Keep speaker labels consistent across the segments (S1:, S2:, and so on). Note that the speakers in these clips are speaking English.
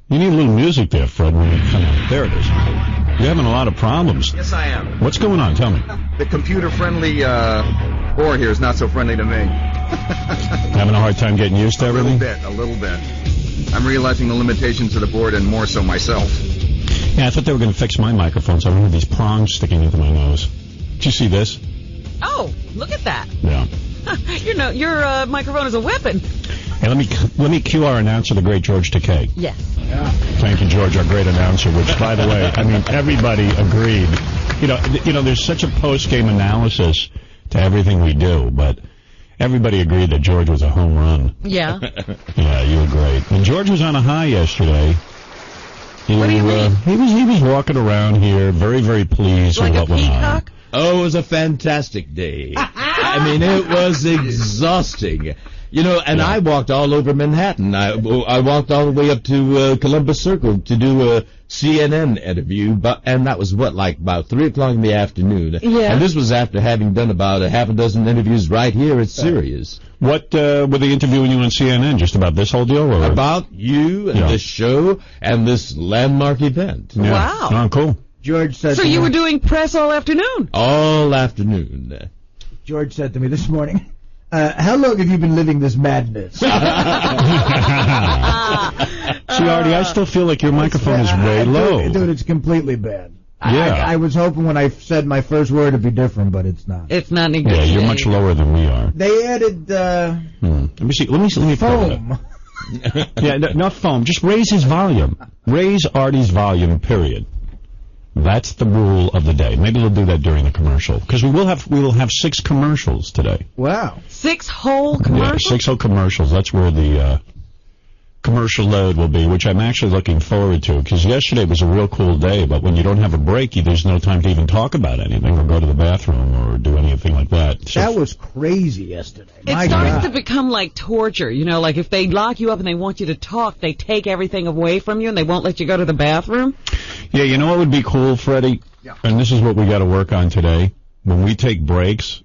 S1: You need a little music there, Fred. Come on. There it is. You're having a lot of problems.
S2: Yes, I am.
S1: What's going on? Tell me.
S2: The computer-friendly board here is not so friendly to me.
S1: Having a hard time getting used to everything?
S2: A little bit. I'm realizing the limitations of the board and more so myself.
S1: Yeah, I thought they were going to fix my microphone, so I have these prongs sticking into my nose. Did you see this?
S3: Oh, look at that.
S1: Yeah.
S3: Your microphone is a weapon.
S1: Hey, let me cue our announcer, the great George Takei.
S3: Yes.
S1: Yeah. Thank you, George, our great announcer, which, by the way, I mean, everybody agreed. You know, there's such a post-game analysis to everything we do, but everybody agreed that George was a home run.
S3: Yeah.
S1: Yeah, you were great. And George was on a high yesterday.
S3: What do you mean?
S1: He was walking around here very, very pleased with what went on.
S4: Oh, it was a fantastic day. I mean, it was exhausting. And I walked all over Manhattan. I walked all the way up to Columbus Circle to do a CNN interview, and that was about 3 o'clock in the afternoon.
S3: Yeah.
S4: And this was after having done about a half a dozen interviews right here at Sirius.
S1: What were they interviewing you on CNN? Just about this whole deal? Or?
S4: About you and this show and this landmark event.
S1: Yeah.
S3: Wow.
S1: Oh, cool.
S5: George said.
S3: So you were doing press all afternoon?
S4: All afternoon.
S5: George said to me this morning, how long have you been living this madness?
S1: See, Artie, I still feel like your microphone is way low.
S5: Dude, it's completely bad.
S1: Yeah.
S5: I was hoping when I said my first word it'd be different, but it's not.
S3: It's not any good.
S1: Yeah, you're much lower than we are.
S5: They added
S1: Let me see. Let me
S5: foam.
S1: Yeah, not foam. Just raise his volume. Raise Artie's volume, period. That's the rule of the day. Maybe we'll do that during the commercial, because we will have 6 commercials today.
S5: Wow.
S3: 6 whole commercials?
S1: Yeah, 6 whole commercials. That's where the commercial load will be, which I'm actually looking forward to, because yesterday was a real cool day, but when you don't have a break, there's no time to even talk about anything or go to the bathroom or do anything like that. So
S5: that was crazy yesterday.
S3: It starts to become like torture, like if they lock you up and they want you to talk, they take everything away from you and they won't let you go to the bathroom.
S1: Yeah, you know what would be cool, Freddie? Yeah. And this is what we got to work on today. When we take breaks,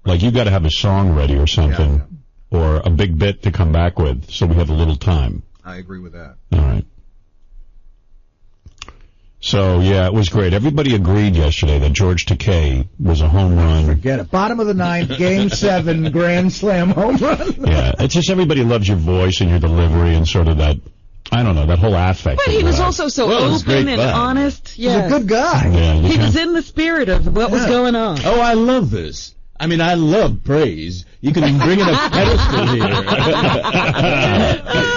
S1: like you got to have a song ready or something. Yeah. Or a big bit to come back with, so we have a little time.
S2: I agree with that.
S1: All right. So, yeah, it was great. Everybody agreed yesterday that George Takei was a home run.
S5: Forget it. Bottom of the 9th, Game 7, Grand Slam home run.
S1: Yeah, it's just everybody loves your voice and your delivery and sort of that, I don't know, that whole affect.
S3: But he was also so open and honest.
S5: Yeah. He's a good guy.
S1: Yeah,
S3: he was in the spirit of what was going on.
S4: Oh, I love this. I mean, I love praise. You can bring in a pedestal here.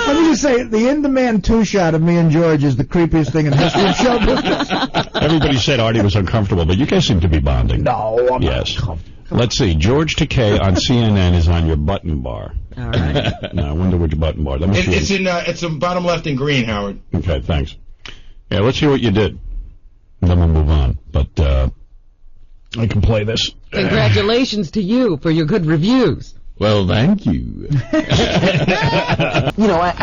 S5: Let me just say, the in-demand 2-shot of me and George is the creepiest thing in history of show business.
S1: Everybody said Artie was uncomfortable, but you guys seem to be bonding.
S5: No, I'm not uncomfortable.
S1: Let's see. George Takei on CNN is on your button bar.
S3: All right.
S1: Now, I wonder which button bar. Let me see.
S6: It's in bottom left in green, Howard.
S1: Okay, thanks. Yeah, let's hear what you did. And then we'll move on. But, I can play this.
S3: Congratulations to you for your good reviews.
S4: Well, thank you.
S7: I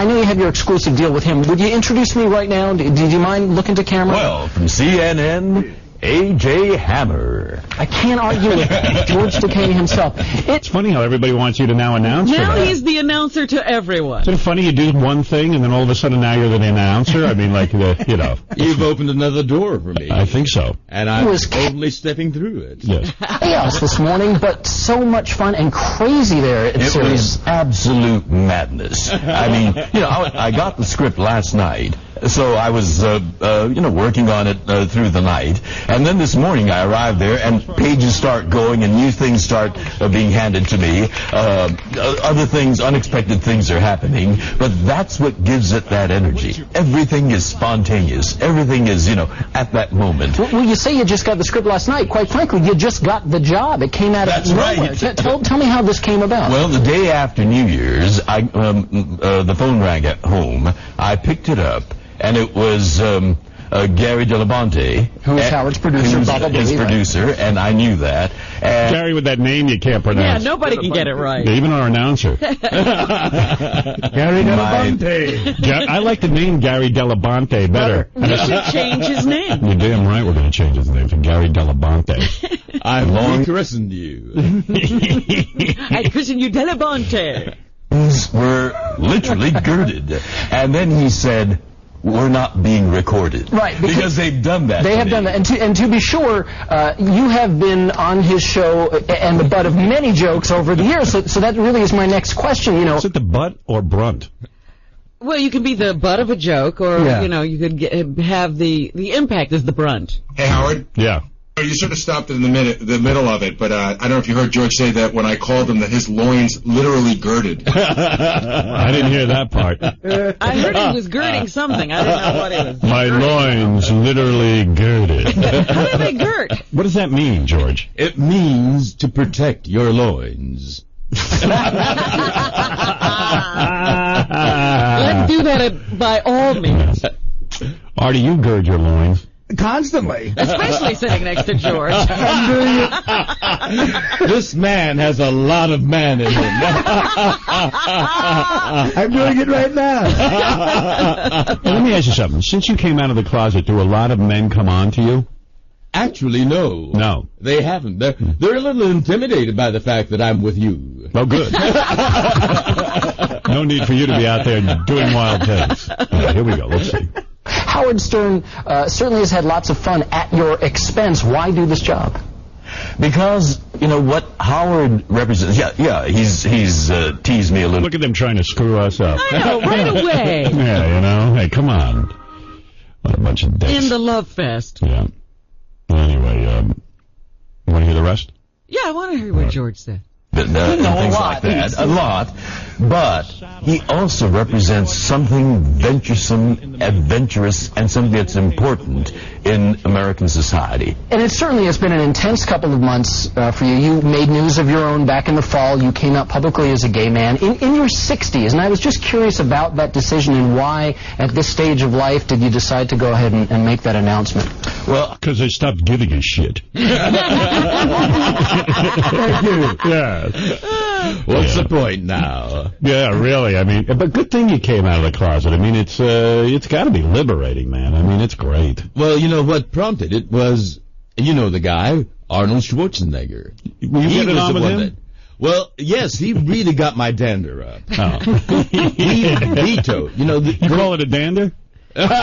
S7: know you have your exclusive deal with him. Would you introduce me right now? Did you mind looking to camera?
S8: Well, from CNN, A.J. Hammer.
S7: I can't argue with George Takei himself.
S1: It's funny how everybody wants you to now announce.
S3: Now he's the announcer to everyone.
S1: Isn't it funny you do one thing and then all of a sudden now you're the announcer? I mean,
S4: You've opened another door for me.
S1: I think so.
S4: And I was boldly stepping through it.
S1: Yes.
S7: Chaos this morning, but so much fun and crazy there.
S8: It was absolute madness. I mean, I got the script last night. So I was, working on it through the night. And then this morning I arrived there and pages start going and new things start being handed to me. Other things, unexpected things are happening. But that's what gives it that energy. Everything is spontaneous. Everything is, at that moment.
S7: Well, you say you just got the script last night. Quite frankly, you just got the job. It came out of nowhere.
S8: Right.
S7: Tell me how this came about.
S8: Well, the day after New Year's, the phone rang at home. I picked it up. And it was Gary Delabonte.
S7: Who is Howard's producer, probably.
S8: His producer, and I knew that. And
S1: Gary with that name you can't pronounce.
S3: Yeah, nobody can get it right.
S1: Even our announcer.
S5: Gary Delabonte.
S1: I like the name Gary Delabonte better.
S3: We should change his name.
S1: You're damn right we're going to change his name to Gary Delabonte.
S4: I've christened you.
S3: I christened you Delabonte.
S8: Were literally girded. And then he said, were not being recorded.
S7: Right,
S8: Because they've done that.
S7: They have done that. And to be sure, you have been on his show and the butt of many jokes over the years. So that really is my next question. You know,
S1: Is it the butt or brunt?
S3: Well, you can be the butt of a joke, or you could have the impact as the brunt.
S6: Hey, Howard.
S1: Yeah.
S6: You sort of stopped in the middle of it, but I don't know if you heard George say that when I called him that his loins literally girded.
S1: I didn't hear that part.
S3: I heard he was girding something. I didn't know what it was.
S1: My loins literally girded.
S3: How do they gird?
S1: What does that mean, George?
S4: It means to protect your loins.
S3: Let's do that by all means.
S1: Artie, you gird your loins.
S5: Constantly.
S3: Especially sitting next to George.
S4: This man has a lot of man in him.
S5: I'm doing it right now.
S1: Hey, let me ask you something. Since you came out of the closet, do a lot of men come on to you?
S4: Actually, no.
S1: No.
S4: They haven't. They're a little intimidated by the fact that I'm with you.
S1: Oh, good. No need for you to be out there doing wild things. All right, here we go. Let's see.
S7: Howard Stern certainly has had lots of fun at your expense. Why do this job?
S8: Because, you know, what Howard represents... Yeah, he's teased me a little.
S1: Look at them trying to screw us up.
S3: I know, right away.
S1: Yeah, you know. Hey, come on. What a bunch of dicks.
S3: In the love fest.
S1: Yeah. Anyway, want to hear the rest?
S3: Yeah, I want to hear what George said.
S8: And things like that. A lot. But he also represents something venturesome, adventurous, and something that's important in American society.
S7: And it certainly has been an intense couple of months for you. You made news of your own back in the fall. You came out publicly as a gay man in your 60s. And I was just curious about that decision and why, at this stage of life, did you decide to go ahead and make that announcement?
S1: Well, because they stopped giving a shit.
S5: Thank you.
S1: Yeah.
S4: What's the point now?
S1: Yeah, really. I mean, but good thing you came out of the closet. I mean, it's got to be liberating, man. I mean, it's great.
S4: Well, you know what prompted it was, you know the guy, Arnold Schwarzenegger.
S1: Were you getting on
S4: the
S1: with
S4: one
S1: him?
S4: that... Well, yes, he really got my dander up.
S1: Oh.
S4: He vetoed. You know,
S1: You call it a dander?
S3: He's got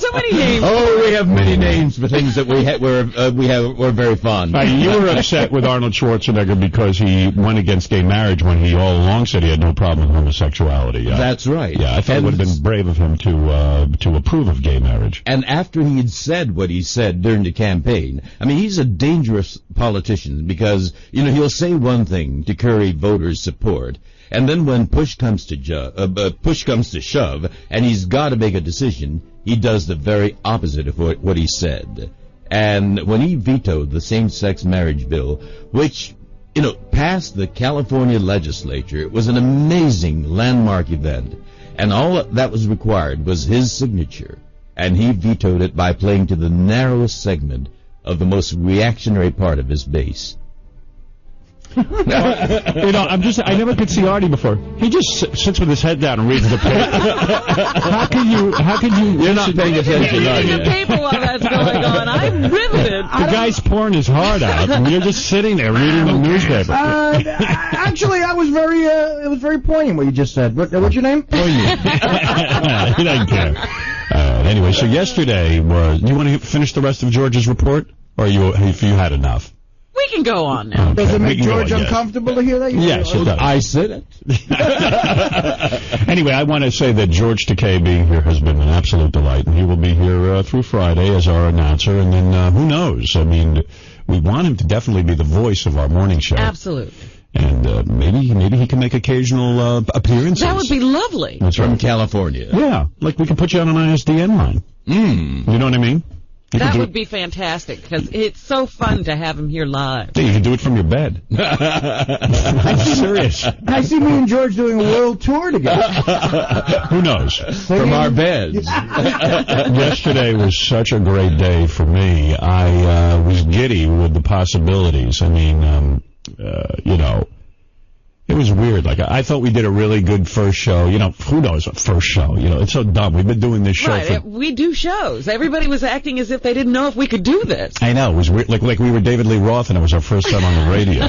S3: so many names.
S4: Oh, we have many names for things that we're very fond of.
S1: You were upset with Arnold Schwarzenegger because he went against gay marriage when he all along said he had no problem with homosexuality.
S4: That's right.
S1: Yeah, I thought it would have been brave of him to approve of gay marriage.
S4: And after he had said what he said during the campaign, I mean, he's a dangerous politician because, you know, he'll say one thing to curry voters' support, and then when push comes to shove, and he's got to make a decision, he does the very opposite of what he said. And when he vetoed the same-sex marriage bill, which, you know, passed the California legislature, it was an amazing landmark event. And all that was required was his signature. And he vetoed it by playing to the narrowest segment of the most reactionary part of his base.
S1: You know, I never could see Artie before. He just sits with his head down and reads the paper. How can you?
S4: You're not paying attention, are you?
S3: The paper while that's going on. I'm riveted.
S1: The guy's pouring his heart out, and you're just sitting there reading the newspaper.
S5: Actually, it was very poignant what you just said. What's your name?
S1: Poignant. He doesn't care. Anyway, so yesterday was. You want to finish the rest of George's report, or you had enough?
S3: We can go on now.
S1: Okay,
S5: Does it make
S1: we can go
S5: George
S1: on, yes.
S5: uncomfortable to hear that?
S1: Yes, it does.
S4: I said it.
S1: Anyway, I want to say that George Takei being here has been an absolute delight, and he will be here through Friday as our announcer, and then who knows? I mean, we want him to definitely be the voice of our morning show.
S3: Absolutely.
S1: And maybe he can make occasional appearances.
S3: That would be lovely.
S1: That's
S4: From
S1: right.
S4: California.
S1: Yeah, like we can put you on an ISDN line. You know what I mean? You
S3: That
S1: can do
S3: would be fantastic, because it's so fun to have him here live.
S1: Yeah, you can do it from your bed. I'm serious.
S5: I see me and George doing a world tour together.
S1: Who knows?
S4: From our beds.
S1: Yesterday was such a great day for me. I was giddy with the possibilities. I mean, you know, it was weird. Like, I thought we did a really good first show. You know, who knows what first show? You know, it's so dumb. We've been doing this show
S3: Right, we do shows. Everybody was acting as if they didn't know if we could do this.
S1: I know. It was weird. Like we were David Lee Roth, and it was our first time on the radio.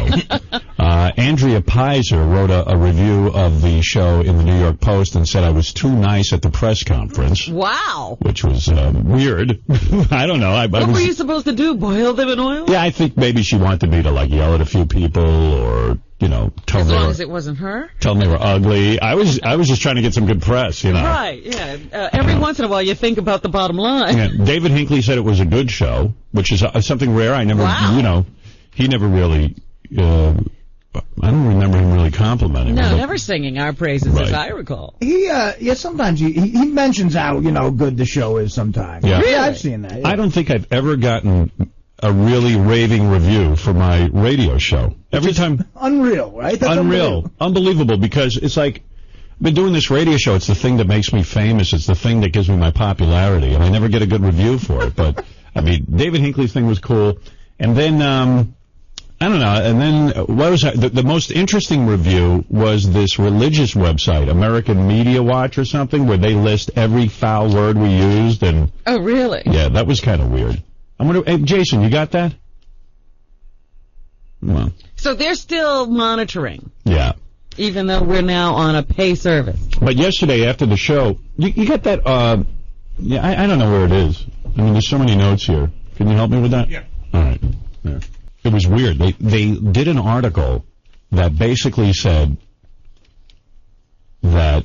S1: Andrea Pizer wrote a review of the show in the New York Post and said I was too nice at the press conference.
S3: Wow.
S1: Which was weird. I don't know.
S3: What were you supposed to do? Boil them in oil?
S1: Yeah, I think maybe she wanted me to like yell at a few people or, you know, tell
S3: as
S1: them
S3: long as it wasn't her.
S1: Tell them they were ugly. I was just trying to get some good press, you know.
S3: Right. Yeah. Every once in a while, you think about the bottom line.
S1: Yeah. David Hinckley said it was a good show, which is something rare. I never, you know, he never really. I don't remember him really complimenting me.
S3: No, never singing our praises, as I recall.
S5: He, sometimes he mentions how, you know, good the show is sometimes.
S1: Yeah.
S3: Really?
S5: I've seen that. Yeah.
S1: I don't think I've ever gotten a really raving review for my radio show. Every time.
S5: Unreal, right? That's
S1: unreal. Unbelievable, because it's like, I've been doing this radio show. It's the thing that makes me famous. It's the thing that gives me my popularity, and I never get a good review for it. But, I mean, David Hinckley's thing was cool. And then, I don't know, and then what was the most interesting review was this religious website, American Media Watch or something, where they list every foul word we used. And
S3: oh, really?
S1: Yeah, that was kind of weird. I'm gonna, hey, Jason, you got that? Well.
S3: So they're still monitoring.
S1: Yeah.
S3: Even though we're now on a pay service.
S1: But yesterday after the show, you got that, yeah, I don't know where it is. I mean, there's so many notes here. Can you help me with that?
S6: Yeah.
S1: All right. There. It was weird. They did an article that basically said that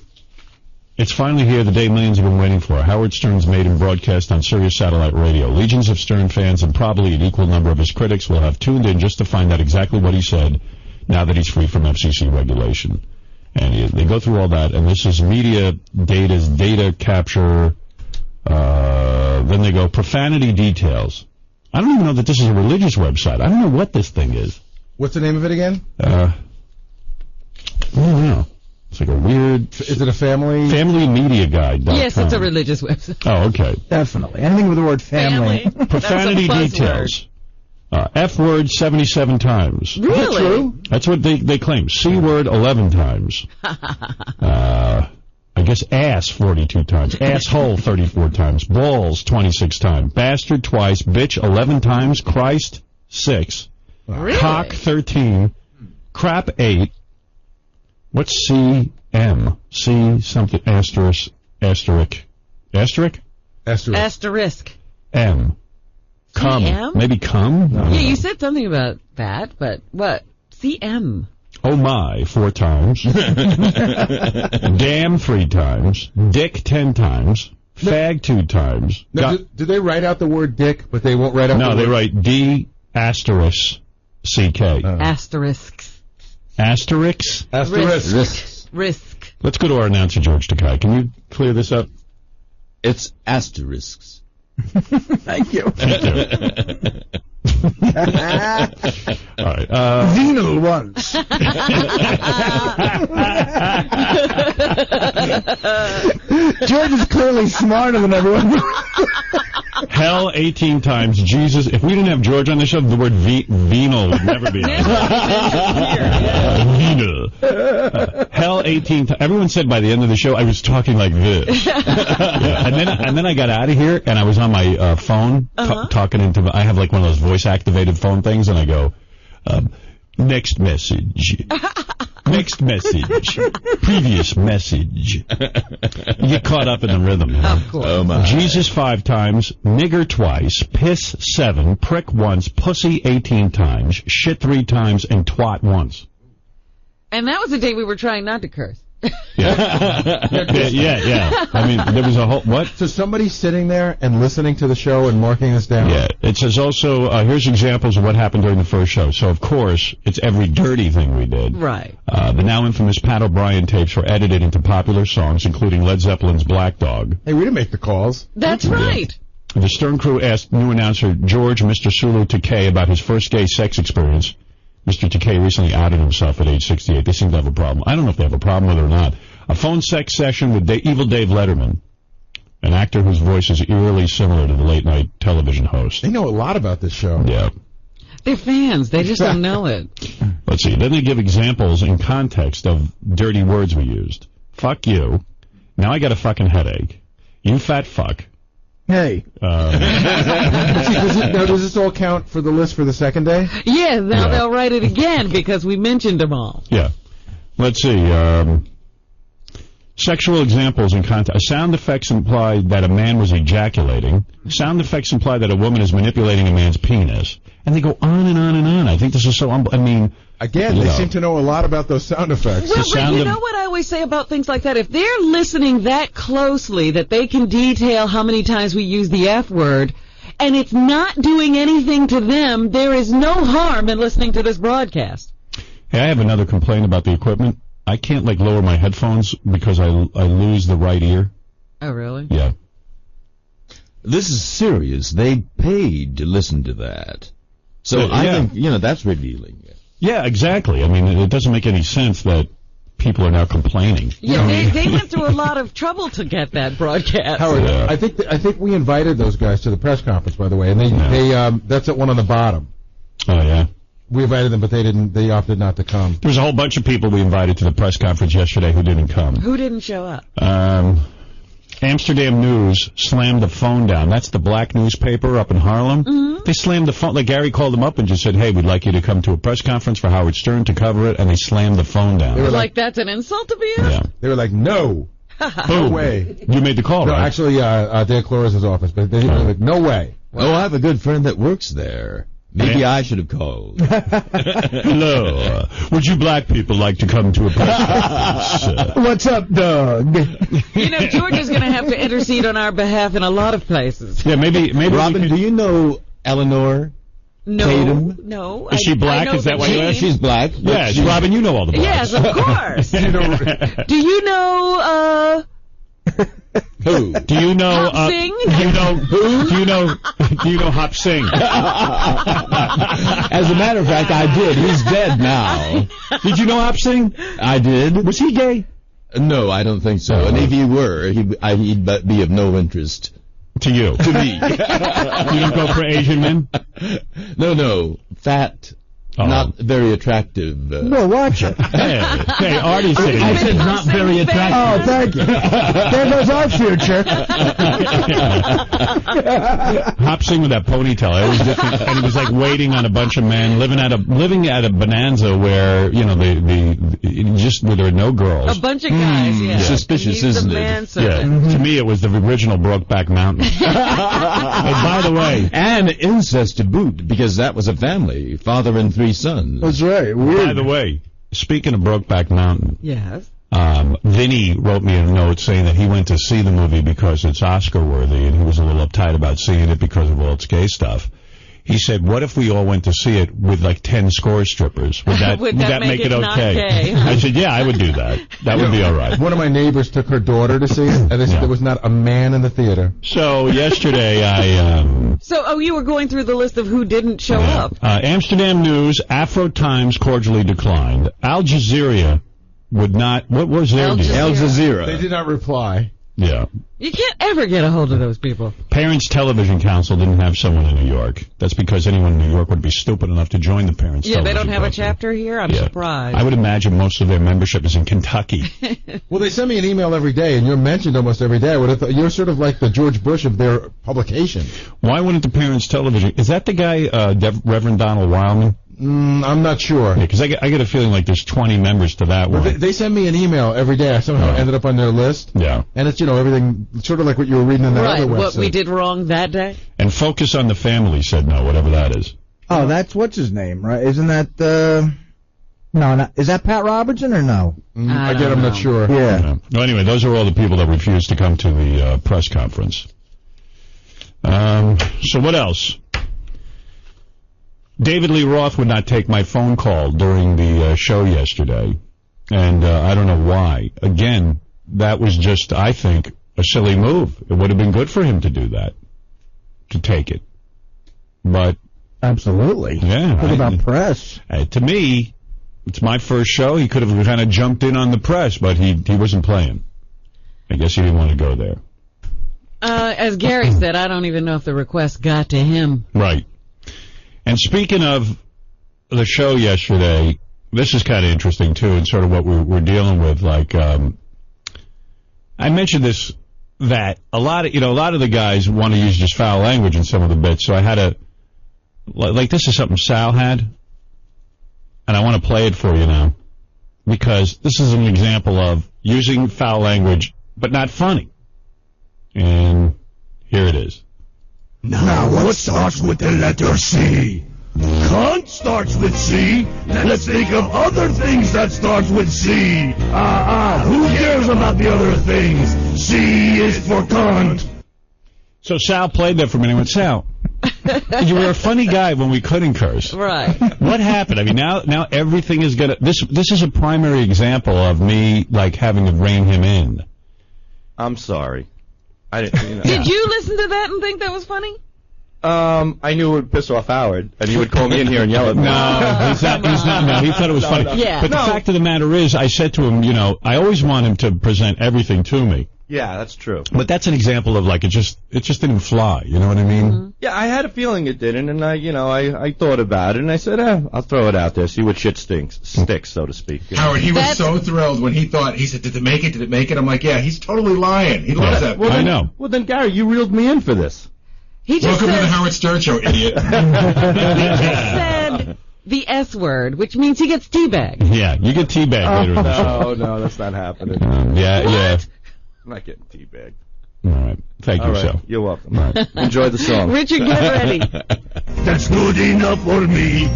S1: it's finally here, the day millions have been waiting for. Howard Stern's maiden broadcast on Sirius Satellite Radio. Legions of Stern fans and probably an equal number of his critics will have tuned in just to find out exactly what he said now that he's free from FCC regulation. And they go through all that, and this is media data's data capture. Then they go profanity details. I don't even know that this is a religious website. I don't know what this thing is.
S6: What's the name of it again?
S1: I don't know. It's like a weird...
S6: Is it a family?
S1: FamilyMediaGuide.com.
S3: Yes, it's a religious website.
S1: Oh, okay.
S5: Definitely. Anything with the word family.
S1: Profanity details. F word 77 times.
S3: Really?
S1: Is that true? That's what they claim. C word 11 times. I guess ass 42 times. Asshole 34 times. Balls 26 times. Bastard twice. Bitch 11 times. Christ 6.
S3: Really?
S1: Cock 13. Crap 8. What's C-M? C something. Asterisk. Asterisk. Asterisk?
S3: Asterisk.
S1: M. Cum.
S3: CM?
S1: Maybe cum?
S3: Yeah, you said something about that, but what? CM.
S1: Oh my, 4 times. Damn 3 times. Dick 10 times. Fag 2 times.
S6: Now, do they write out the word dick, but they won't write out
S1: No,
S6: the
S1: they
S6: word...
S1: write D asterisk CK.
S3: Asterisks.
S1: Asterisks?
S6: Asterisks.
S3: Risk.
S1: Let's go to our announcer, George Takei. Can you clear this up?
S4: It's asterisks.
S5: Thank you.
S1: All right.
S5: Venal ones. George is clearly smarter than everyone.
S1: Hell 18 times. Jesus. If we didn't have George on the show, the word venal would never be on. Venal. Hell 18 times. Everyone said by the end of the show I was talking like this. Yeah. And then I got out of here and I was on my phone talking into. I have like one of those voice activated phone things, and I go, next message. Next message. Previous message. You get caught up in the rhythm.
S3: Of course.
S4: Oh my.
S1: Jesus 5 times, nigger twice, piss 7, prick once, pussy 18 times, shit 3 times, and twat once.
S3: And that was the day we were trying not to curse.
S1: Yeah. I mean, there was a whole... What?
S6: So somebody's sitting there and listening to the show and marking this down?
S1: Yeah. It says also, here's examples of what happened during the first show. So, of course, it's every dirty thing we did.
S3: Right.
S1: The now infamous Pat O'Brien tapes were edited into popular songs, including Led Zeppelin's Black Dog.
S6: Hey, we didn't make the calls.
S3: That's right.
S1: The Stern crew asked new announcer George Mr. Sulu Takei about his first gay sex experience. Mr. Takei recently outed himself at age 68. They seem to have a problem. I don't know if they have a problem with it or not. A phone sex session with Evil Dave Letterman, an actor whose voice is eerily similar to the late-night television host.
S6: They know a lot about this show.
S1: Yeah.
S3: They're fans. They just don't know it.
S1: Let's see. Then they give examples in context of dirty words we used. Fuck you. Now I got a fucking headache. You fat fuck.
S5: Hey.
S9: Now, does this all count for the list for the second day?
S3: Yeah, now
S1: Yeah.
S3: they'll write it again because we mentioned them all.
S1: Yeah. Let's see. Sexual examples in context. Sound effects imply that a man was ejaculating. Sound effects imply that a woman is manipulating a man's penis. And they go on and on and on. I think this is so
S9: Again, they seem to know a lot about those sound effects.
S3: Well, but you know what I always say about things like that? If they're listening that closely that they can detail how many times we use the F word, and it's not doing anything to them, there is no harm in listening to this broadcast.
S1: Hey, I have another complaint about the equipment. I can't, lower my headphones because I lose the right ear.
S3: Oh, really?
S1: Yeah.
S4: This is serious. They paid to listen to that. So I think, that's revealing.
S1: Yeah, exactly. I mean, it doesn't make any sense that people are now complaining.
S3: Yeah, they went through a lot of trouble to get that broadcast.
S9: Howard, I think we invited those guys to the press conference, by the way, and they that's that one on the bottom.
S1: Oh, yeah.
S9: We invited them, but they opted not to come.
S1: There was a whole bunch of people we invited to the press conference yesterday who didn't come.
S3: Who didn't show up?
S1: Amsterdam News slammed the phone down. That's the black newspaper up in Harlem. Mm-hmm. They slammed the phone. Gary called them up and just said, hey, we'd like you to come to a press conference for Howard Stern to cover it, and they slammed the phone down.
S3: They were like, that's an insult to be asked?
S1: Yeah.
S9: They were like, no. No way.
S1: You made the call,
S9: no,
S1: right?
S9: Actually, Dan Flores' office, but they were like, no way.
S4: Oh, I have a good friend that works there. Maybe I should have called.
S1: Hello. Would you black people like to come to a press conference?
S5: What's up, Doug?
S3: George is going to have to intercede on our behalf in a lot of places.
S1: Yeah, maybe.
S4: Robin, do you know Eleanor Tatum?
S3: No.
S1: Is she black? Is that why you asked?
S4: She's black.
S1: Yeah, Robin, you know all the blacks.
S3: Yes, of course. Do you know,
S1: who? Do you know
S3: Hop Sing?
S1: Do you know who? Do you know Hop Sing?
S4: As a matter of fact, I did. He's dead now.
S1: Did you know Hop Sing?
S4: I did.
S1: Was he gay?
S4: No, I don't think so. And if he were, he'd be of no interest
S1: to you.
S4: To me.
S1: You don't go for Asian men?
S4: No. Fat. Not very attractive.
S5: Well, watch it.
S1: Hey, Artie's sitting.
S4: I said not very attractive.
S5: Oh, thank you. There goes our future.
S1: Hop Sing with that ponytail. I always and he was like waiting on a bunch of men, living at a bonanza where where there are no girls.
S3: A bunch of guys. Yeah.
S4: Suspicious,
S3: He's
S4: isn't
S3: the
S4: it?
S3: manservant.
S1: Yeah. To me, it was the original Brokeback Mountain. And by the way,
S4: and incest to boot, because that was a family, father and 3 sons.
S5: That's right. Weird.
S1: By the way, speaking of Brokeback Mountain,
S3: Yes.
S1: Vinny wrote me a note saying that he went to see the movie because it's Oscar-worthy, and he was a little uptight about seeing it because of all its gay stuff. He said, what if we all went to see it with 10 score strippers? Would that make it okay? I said, yeah, I would do that. That would be all right.
S9: One of my neighbors took her daughter to see it, and they said there was not a man in the theater.
S1: So yesterday
S3: So, you were going through the list of who didn't show up.
S1: Amsterdam News, Afro Times cordially declined. Al Jazeera would not. What was their deal?
S4: Al Jazeera.
S9: They did not reply.
S1: Yeah.
S3: You can't ever get a hold of those people.
S1: Parents Television Council didn't have someone in New York. That's because anyone in New York would be stupid enough to join the Parents
S3: Yeah, they
S1: Television
S3: don't have a
S1: Council.
S3: chapter here? I'm surprised.
S1: I would imagine most of their membership is in Kentucky.
S9: Well, they send me an email every day, and you're mentioned almost every day. I would have thought you're sort of like the George Bush of their publication.
S1: Why wouldn't the Parents Television... Is that the guy, Reverend Donald Wildman?
S9: I'm not sure.
S1: Yeah, because I get a feeling like there's 20 members to that one.
S9: They send me an email every day. I somehow ended up on their list.
S1: Yeah.
S9: And it's, everything, sort of like what you were reading in that other website.
S3: What we did wrong that day?
S1: And Focus on the Family said no, whatever that is.
S5: Oh, that's what's his name, right? Isn't that no, is that Pat Robertson or no?
S9: Again, I'm not sure.
S5: Yeah.
S1: Well, anyway, those are all the people that refused to come to the press conference. So what else? David Lee Roth would not take my phone call during the show yesterday, and I don't know why. Again, that was just, I think, a silly move. It would have been good for him to do that, to take it. But
S5: absolutely.
S1: Yeah.
S5: What about press?
S1: To me, it's my first show. He could have kind of jumped in on the press, but he wasn't playing. I guess he didn't want to go there.
S3: As Gary said, I don't even know if the request got to him.
S1: Right. And speaking of the show yesterday, this is kind of interesting, too, and sort of what we're dealing with. I mentioned this that a lot of the guys want to use just foul language in some of the bits, so I had to, like, this is something Sal had, and I want to play it for you now, because this is an example of using foul language, but not funny. And here it is.
S10: Now, what starts with the letter C? Cunt starts with C. Let's think of other things that starts with C. Who cares about the other things? C is for cunt.
S1: So Sal played that for me, and I went, Sal, you were a funny guy when we couldn't curse.
S3: Right.
S1: What happened? I mean, now everything is gonna. This is a primary example of me, like, having to rein him in.
S11: I'm sorry. I didn't.
S3: Did you listen to that and think that was funny?
S11: I knew it would piss off Howard, and he would call me in here and yell at me.
S1: No, he's not. No, he thought it was funny.
S11: No.
S3: Yeah.
S1: But the fact of the matter is, I said to him, I always want him to present everything to me.
S11: Yeah, that's true.
S1: But that's an example of, like, it just didn't fly. You know what I mean?
S3: Mm-hmm.
S11: Yeah, I had a feeling it didn't, and I thought about it, and I said, I'll throw it out there, see what shit sticks, so to speak.
S6: Howard, he was so thrilled when he said, did it make it? Did it make it? I'm like, yeah, he's totally lying. He loves that.
S11: Well,
S1: I know.
S11: Well, then, Gary, you reeled me in for this.
S3: He just
S6: Welcome to
S3: said,
S6: the Howard Stern Show, idiot.
S3: he just said the S word, which means he gets teabagged.
S1: Yeah, you get teabagged later in the show.
S11: No, that's not happening.
S1: Yeah.
S11: I'm not getting teabagged.
S1: All right. Thank you,
S11: All right.
S1: Sal.
S11: You're welcome. Enjoy the song.
S3: Richard, get ready.
S10: That's good enough for me.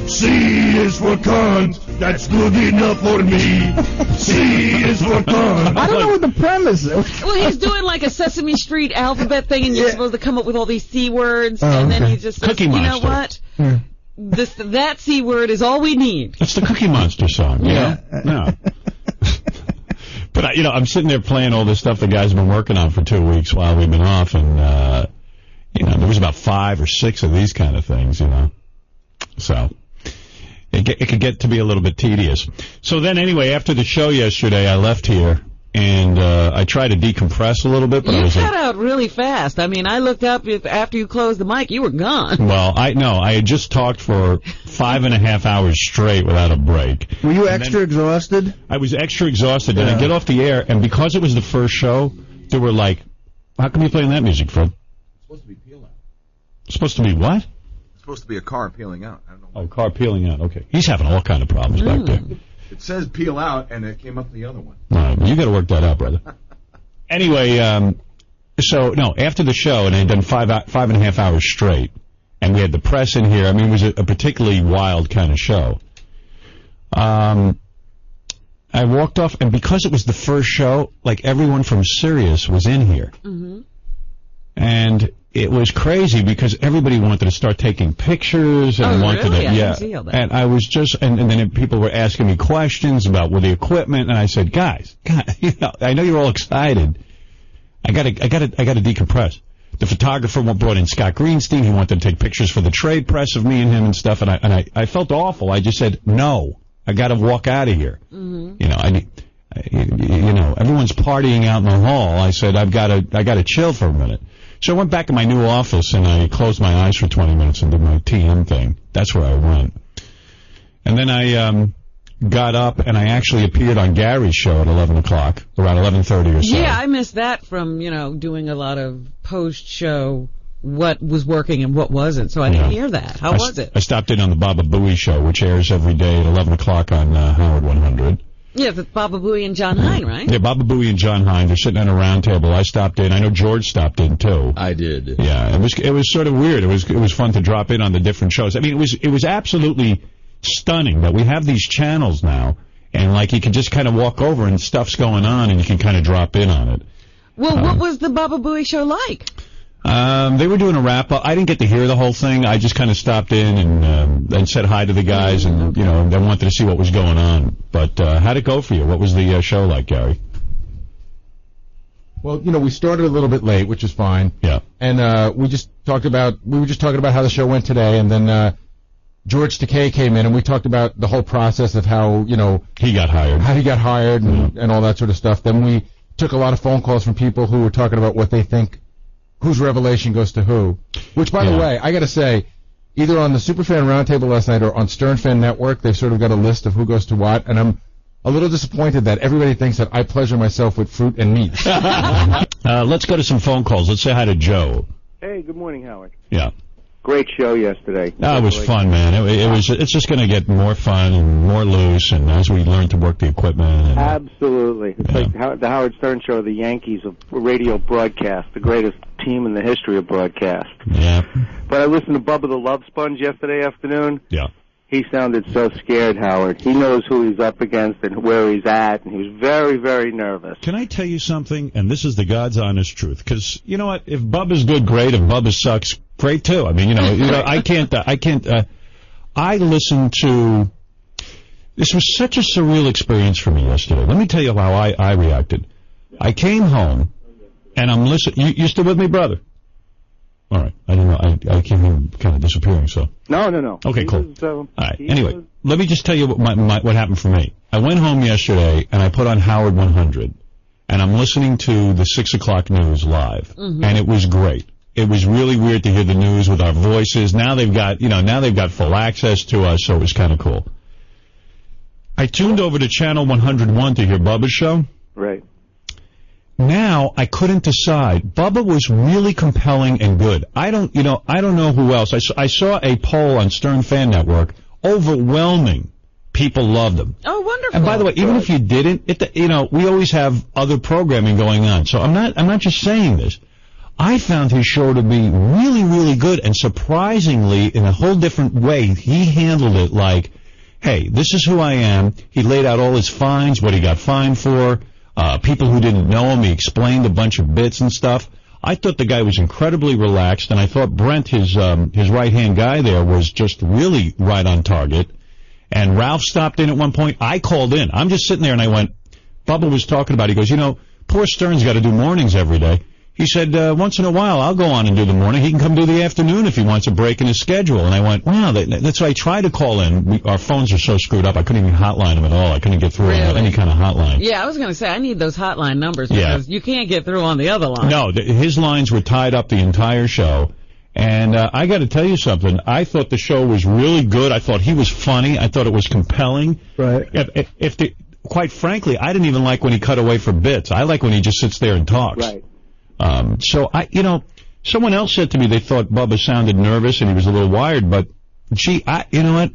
S10: C is for cunt. That's good enough for me. C is for cunt.
S5: I don't know what the premise is.
S3: Well, he's doing like a Sesame Street alphabet thing, and you're supposed to come up with all these C words, and then he just says,
S1: Cookie
S3: you know
S1: Monster.
S3: what? That C word is all we need.
S1: It's the Cookie Monster song, you know? No. But, I'm sitting there playing all this stuff the guys have been working on for 2 weeks while we've been off, and, there was about 5 or 6 of these kind of things, So, it could get to be a little bit tedious. So then, anyway, after the show yesterday, I left here, and I tried to decompress a little bit, but I was
S3: cut out really fast. I mean, I looked up after you closed the mic, you were gone.
S1: Well, I had just talked for 5.5 hours straight without a break.
S5: Were you extra exhausted?
S1: I was extra exhausted. Then I get off the air, and because it was the first show, they were like, how come you playing that music, Fred?
S2: It's supposed to be peel out.
S1: Supposed to be what?
S2: It's supposed to be a car peeling out. I don't know.
S1: Oh, car peeling out. Okay. He's having all kind of problems back there.
S2: It says peel out, and it came up the other one.
S1: All right, you got to work that out, brother. Anyway, after the show, and I had done 5.5 hours straight, and we had the press in here. I mean, it was a particularly wild kind of show. I walked off, and because it was the first show, like, everyone from Sirius was in here. Mm-hmm. And it was crazy because everybody wanted to start taking pictures and wanted
S3: really?
S1: to,
S3: I didn't see all that.
S1: And I was just, and then people were asking me questions about the equipment, and I said, guys, I know you're all excited. I gotta decompress. The photographer brought in Scott Greenstein. He wanted to take pictures for the trade press of me and him and stuff, and I felt awful. I just said, no, I gotta walk out of here. Mm-hmm. Everyone's partying out in the hall. I said, I gotta chill for a minute. So I went back in my new office, and I closed my eyes for 20 minutes and did my TM thing. That's where I went. And then I got up, and I actually appeared on Gary's show at 11 o'clock, around 11:30 or so.
S3: Yeah, I missed that from, doing a lot of post-show, what was working and what wasn't, so I didn't hear that. How was it?
S1: I stopped in on the Baba Booey show, which airs every day at 11 o'clock on Howard 100.
S3: Yeah, it's Baba Booey and John Hine, right?
S1: Yeah, Baba Booey and John Hine. They're sitting at a round table. I stopped in. I know George stopped in too.
S4: I did.
S1: Yeah, it was sort of weird. It was fun to drop in on the different shows. I mean, it was absolutely stunning that we have these channels now, and like you can just kind of walk over and stuff's going on, and you can kind of drop in on it.
S3: Well, what was the Baba Booey show like?
S1: They were doing a wrap-up. I didn't get to hear the whole thing. I just kind of stopped in and said hi to the guys, and I wanted to see what was going on. But how'd it go for you? What was the show like, Gary?
S9: Well, we started a little bit late, which is fine.
S1: Yeah.
S9: And we were just talking about how the show went today, and then George Takei came in, and we talked about the whole process of how
S1: he got hired,
S9: and all that sort of stuff. Then we took a lot of phone calls from people who were talking about what they think. Whose revelation goes to who? Which, by the way, I got to say, either on the Superfan Roundtable last night or on Stern Fan Network, they've sort of got a list of who goes to what, and a little disappointed that everybody thinks that I pleasure myself with fruit and meat.
S1: Let's go to some phone calls. Let's say hi to Joe.
S12: Hey, good morning, Howard.
S1: Yeah.
S12: Great show yesterday.
S1: No, it was fun, man. It's just going to get more fun and more loose, and as we learn to work the equipment. And,
S12: absolutely. It's like the Howard Stern Show, the Yankees of radio broadcast, the greatest team in the history of broadcast.
S1: Yeah.
S12: But I listened to Bubba the Love Sponge yesterday afternoon.
S1: Yeah.
S12: He sounded so scared, Howard. He knows who he's up against and where he's at, and he was very, very nervous.
S1: Can I tell you something? And this is the God's honest truth. Because, you know what? If Bubba's good, great. If Bubba sucks, great too. I mean, I listened to, this was such a surreal experience for me yesterday. Let me tell you how I reacted. I came home, and I'm listening. You still with me, brother? All right. I don't know. I came in kind of disappearing, so.
S12: No.
S1: Okay, cool. All right. Anyway, let me just tell you what happened for me. I went home yesterday, and I put on Howard 100, and I'm listening to the 6 o'clock news live, and it was great. It was really weird to hear the news with our voices. Now they've got full access to us, so it was kind of cool. I tuned over to Channel 101 to hear Bubba's show.
S12: Right.
S1: Now I couldn't decide. Bubba was really compelling and good. I don't know who else. I saw a poll on Stern Fan Network. Overwhelming. People loved him.
S3: Oh, wonderful.
S1: And by the way, even if you didn't, we always have other programming going on. So I'm not just saying this. I found his show to be really, really good, and surprisingly, in a whole different way, he handled it like, hey, this is who I am. He laid out all his fines, what he got fined for. People who didn't know him, he explained a bunch of bits and stuff. I thought the guy was incredibly relaxed, and I thought Brent, his right-hand guy there, was just really right on target. And Ralph stopped in at one point. I called in. I'm just sitting there, and I went, Bubba was talking about it. He goes, poor Stern's got to do mornings every day. He said, once in a while, I'll go on and do the morning. He can come do the afternoon if he wants a break in his schedule. And I went, wow, that's why I tried to call in. Our phones are so screwed up, I couldn't even hotline him at all. I couldn't get through any kind of hotline.
S3: Yeah, I was going to say, I need those hotline numbers because you can't get through on the other line.
S1: No, his lines were tied up the entire show. And I got to tell you something. I thought the show was really good. I thought he was funny. I thought it was compelling.
S5: Right.
S1: Quite frankly, I didn't even like when he cut away for bits. I like when he just sits there and talks.
S12: Right.
S1: So someone else said to me they thought Bubba sounded nervous and he was a little wired, but gee, you know what?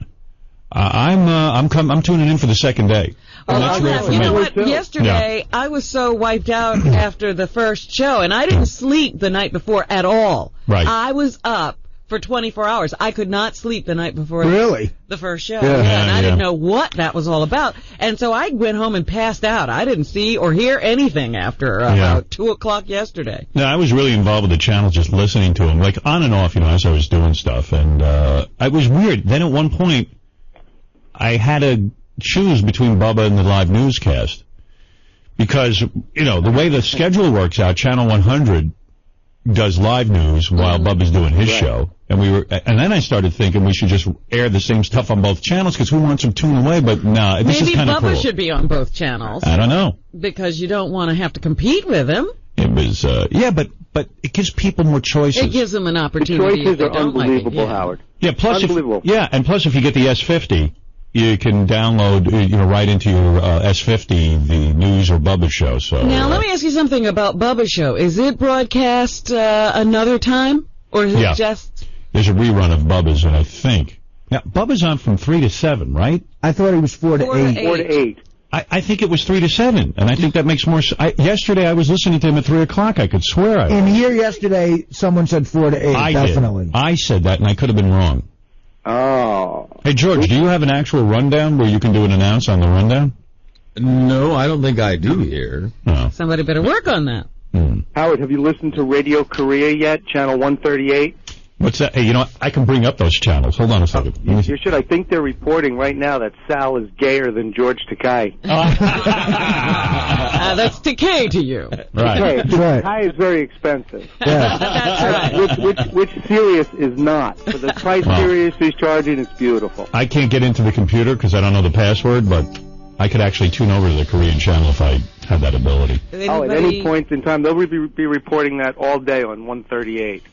S1: I'm tuning in for the second day. And that's rare for me.
S3: You know what? Yesterday, I was so wiped out after the first show, and I didn't sleep the night before at all.
S1: Right.
S3: I was up for 24 hours. I could not sleep the night before the first show.
S5: Yeah.
S3: And I didn't know what that was all about. And so I went home and passed out. I didn't see or hear anything after about 2 o'clock yesterday.
S1: No, I was really involved with the channel, just listening to him, like on and off, as I was doing stuff. And it was weird. Then at one point, I had to choose between Bubba and the live newscast. Because, the way the schedule works out, Channel 100 does live news while Bubba's doing his show. And then I started thinking we should just air the same stuff on both channels because we want some tune away, but no, this is kind of cool.
S3: Maybe Bubba should be on both channels.
S1: I don't know.
S3: Because you don't want to have to compete with him.
S1: It was, but it gives people more choices.
S3: It gives them an opportunity.
S12: The choices are unbelievable, Howard.
S1: Yeah, plus
S12: unbelievable.
S1: If you get the S50, you can download, right into your S50 the news or Bubba show. So
S3: now let me ask you something about Bubba show. Is it broadcast another time, or is it just?
S1: There's a rerun of Bubba's, and I think now Bubba's on from 3 to 7, right?
S5: I thought he was 4 to 8.
S12: 4 to 8.
S1: I think it was 3 to 7, and I think that makes more sense. Yesterday I was listening to him at 3 o'clock. I could swear
S5: In here yesterday, someone said 4 to 8. Definitely.
S1: I said that, and I could have been wrong.
S12: Oh.
S1: Hey, George, do you have an actual rundown where you can do an announce on the rundown?
S4: No, I don't think I do here.
S1: No.
S3: Somebody better work on that.
S12: Howard, have you listened to Radio Korea yet? Channel 138?
S1: What's that? Hey, I can bring up those channels. Hold on a second.
S12: You should. I think they're reporting right now that Sal is gayer than George Takei.
S3: That's Takei to you.
S1: Right.
S12: Takei is very expensive.
S5: Yeah.
S3: That's right.
S12: Which Sirius is not. For the price Sirius is charging, it's beautiful.
S1: I can't get into the computer because I don't know the password, but I could actually tune over to the Korean channel if I had that ability.
S12: At any point in time, they'll be reporting that all day on 138.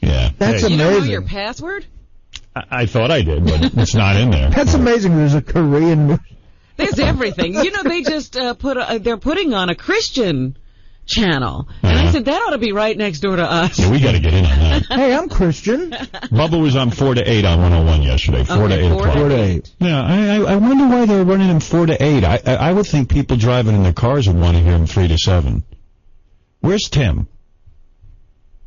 S1: Yeah.
S5: That's amazing.
S3: You don't know your password?
S1: I thought I did, but it's not in there.
S5: That's amazing. There's a Korean.
S3: There's everything. You know, they just they're putting on a Christian channel. And I said, that ought to be right next door to us.
S1: Yeah, we got to get in on that.
S5: Hey, I'm Christian.
S1: Bubba was on 4 to 8 on 101 yesterday. 4 to 8 o'clock.
S5: 4 to 8.
S1: Yeah, I wonder why they're running him 4 to 8. I would think people driving in their cars would want to hear him 3 to 7. Where's Tim?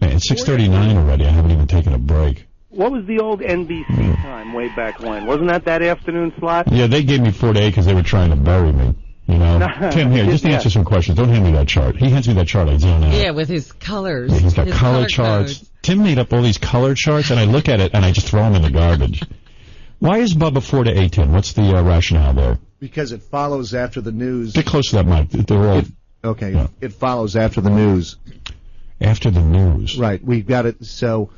S1: Man, it's 6:39 already. I haven't even taken a break.
S12: What was the old NBC time way back when? Wasn't that afternoon slot?
S1: Yeah, they gave me 4 to 8 because they were trying to bury me. You know, Tim, here, just answer some questions. Don't hand me that chart. He hands me that chart, I zone out.
S3: Yeah, with his colors.
S1: Yeah, he's got
S3: his
S1: color charts.
S3: codes.
S1: Tim made up all these color charts, and I look at it, and I just throw them in the garbage. Why is Bubba 4 to 8, Tim? What's the rationale there?
S13: Because it follows after the news.
S1: Get close to that mic. They're all...
S13: Okay,
S1: yeah.
S13: It follows after the news.
S1: After the news.
S13: Right, we've got it. So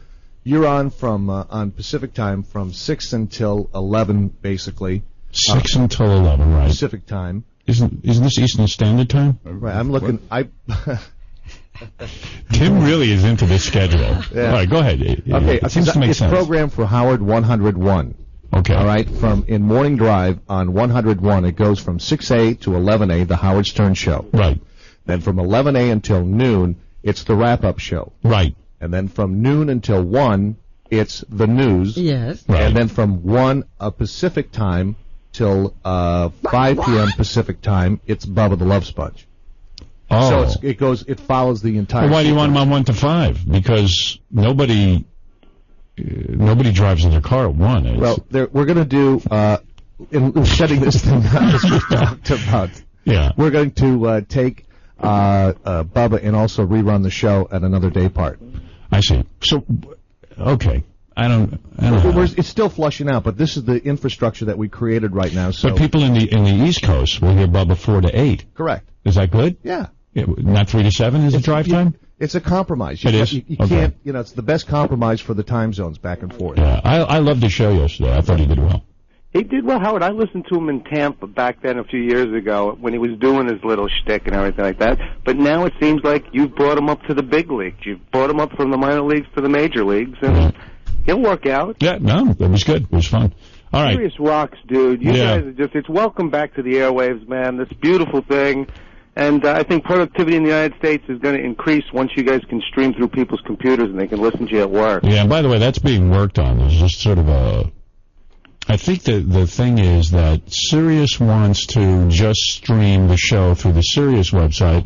S13: you're on from on Pacific time from 6 until 11, basically.
S1: 6 until 11, right.
S13: Pacific time.
S1: Isn't this Eastern Standard Time?
S13: Right, I'm looking.
S1: Tim really is into this schedule.
S13: Yeah.
S1: All right, go ahead.
S13: Okay,
S1: It seems to make
S13: it's
S1: sense.
S13: programmed for Howard 101.
S1: Okay.
S13: All right, in Morning Drive on 101, it goes from 6A to 11A, the Howard Stern Show.
S1: Right.
S13: Then from 11A until noon, it's the wrap-up show.
S1: Right.
S13: And then from noon until 1, it's the news.
S3: Yes.
S1: Right.
S13: And then from 1 Pacific time till 5 p.m. Pacific time, it's Bubba the Love Sponge.
S1: Oh.
S13: So it follows the entire.
S1: Well, why do you want
S13: sequence.
S1: him on 1 to 5? Because nobody drives in their car at 1.
S13: Well, we're going to do, in shutting this thing down, as we talked about.
S1: Yeah.
S13: We're going to take Bubba and also rerun the show at another day part.
S1: I see. So, okay. I don't know.
S13: It's still flushing out, but this is the infrastructure that we created right now. So
S1: But people in the East Coast will hear Bubba 4 to 8.
S13: Correct.
S1: Is that good?
S13: Yeah.
S1: Not 3 to 7 is the drive time?
S13: It's a compromise.
S1: It is?
S13: You
S1: Okay.
S13: can't, it's the best compromise for the time zones back and forth.
S1: Yeah. I loved the show yesterday. I thought he did well.
S12: He did well, Howard. I listened to him in Tampa back then a few years ago when he was doing his little shtick and everything like that. But now it seems like you've brought him up to the big leagues. You've brought him up from the minor leagues to the major leagues, and he'll work out.
S1: Yeah, no, it was good. It was fun. All right.
S12: Serious rocks, dude. You guys are it's welcome back to the airwaves, man. This beautiful thing. And I think productivity in the United States is going to increase once you guys can stream through people's computers and they can listen to you at work.
S1: Yeah, and by the way, that's being worked on. There's just sort of I think the thing is that Sirius wants to just stream the show through the Sirius website,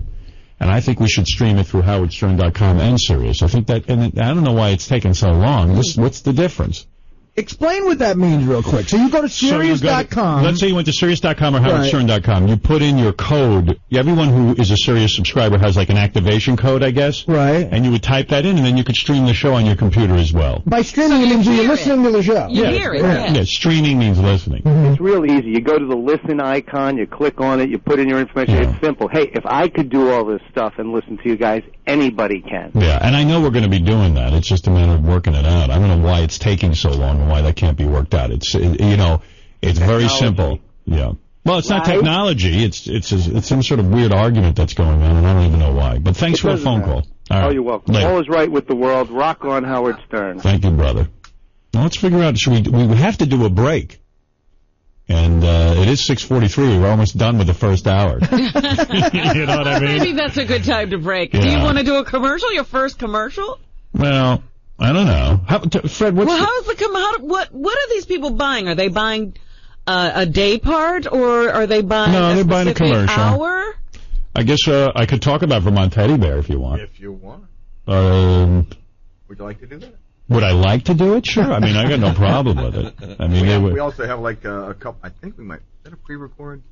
S1: and I think we should stream it through howardstern.com and Sirius. I think that, and I don't know why it's taken so long. What's the difference?
S5: Explain what that means real quick. So you go to Sirius.com.
S1: Let's say you went to Sirius.com or howardstern.com. You put in your code. Everyone who is a Sirius subscriber has like an activation code, I guess.
S5: Right.
S1: And you would type that in, and then you could stream the show on your computer as well.
S5: By streaming, it means you're listening to the show.
S3: You hear it,
S1: Yeah, streaming means listening.
S12: It's real easy. You go to the listen icon, you click on it, you put in your information.
S1: Yeah.
S12: It's simple. Hey, if I could do all this stuff and listen to you guys, anybody can.
S1: Yeah, and I know we're going to be doing that. It's just a matter of working it out. I don't know why it's taking so long and why that can't be worked out. It's it's very simple. Yeah. Well, it's not technology. It's some sort of weird argument that's going on, and I don't even know why. But thanks for the phone call. All right.
S12: Oh, you're welcome.
S1: Later.
S12: All is right with the world. Rock on, Howard Stern.
S1: Thank you, brother. Now let's figure out. We have to do a break. And it is 6:43. We're almost done with the first hour. You know what I mean?
S3: Maybe that's a good time to break.
S1: Yeah.
S3: Do you want to do a commercial? Your first commercial?
S1: Well, I don't know. Fred, what's
S3: what are these people buying? Are they buying a day part, or are they buying
S1: they're buying a commercial
S3: hour?
S1: I guess I could talk about Vermont Teddy Bear if you want.
S2: If you want. Would you like to do that?
S1: Would I like to do it? Sure. I mean, I got no problem with it. I mean,
S2: we also have like a couple. I think we might. Is that a pre-record?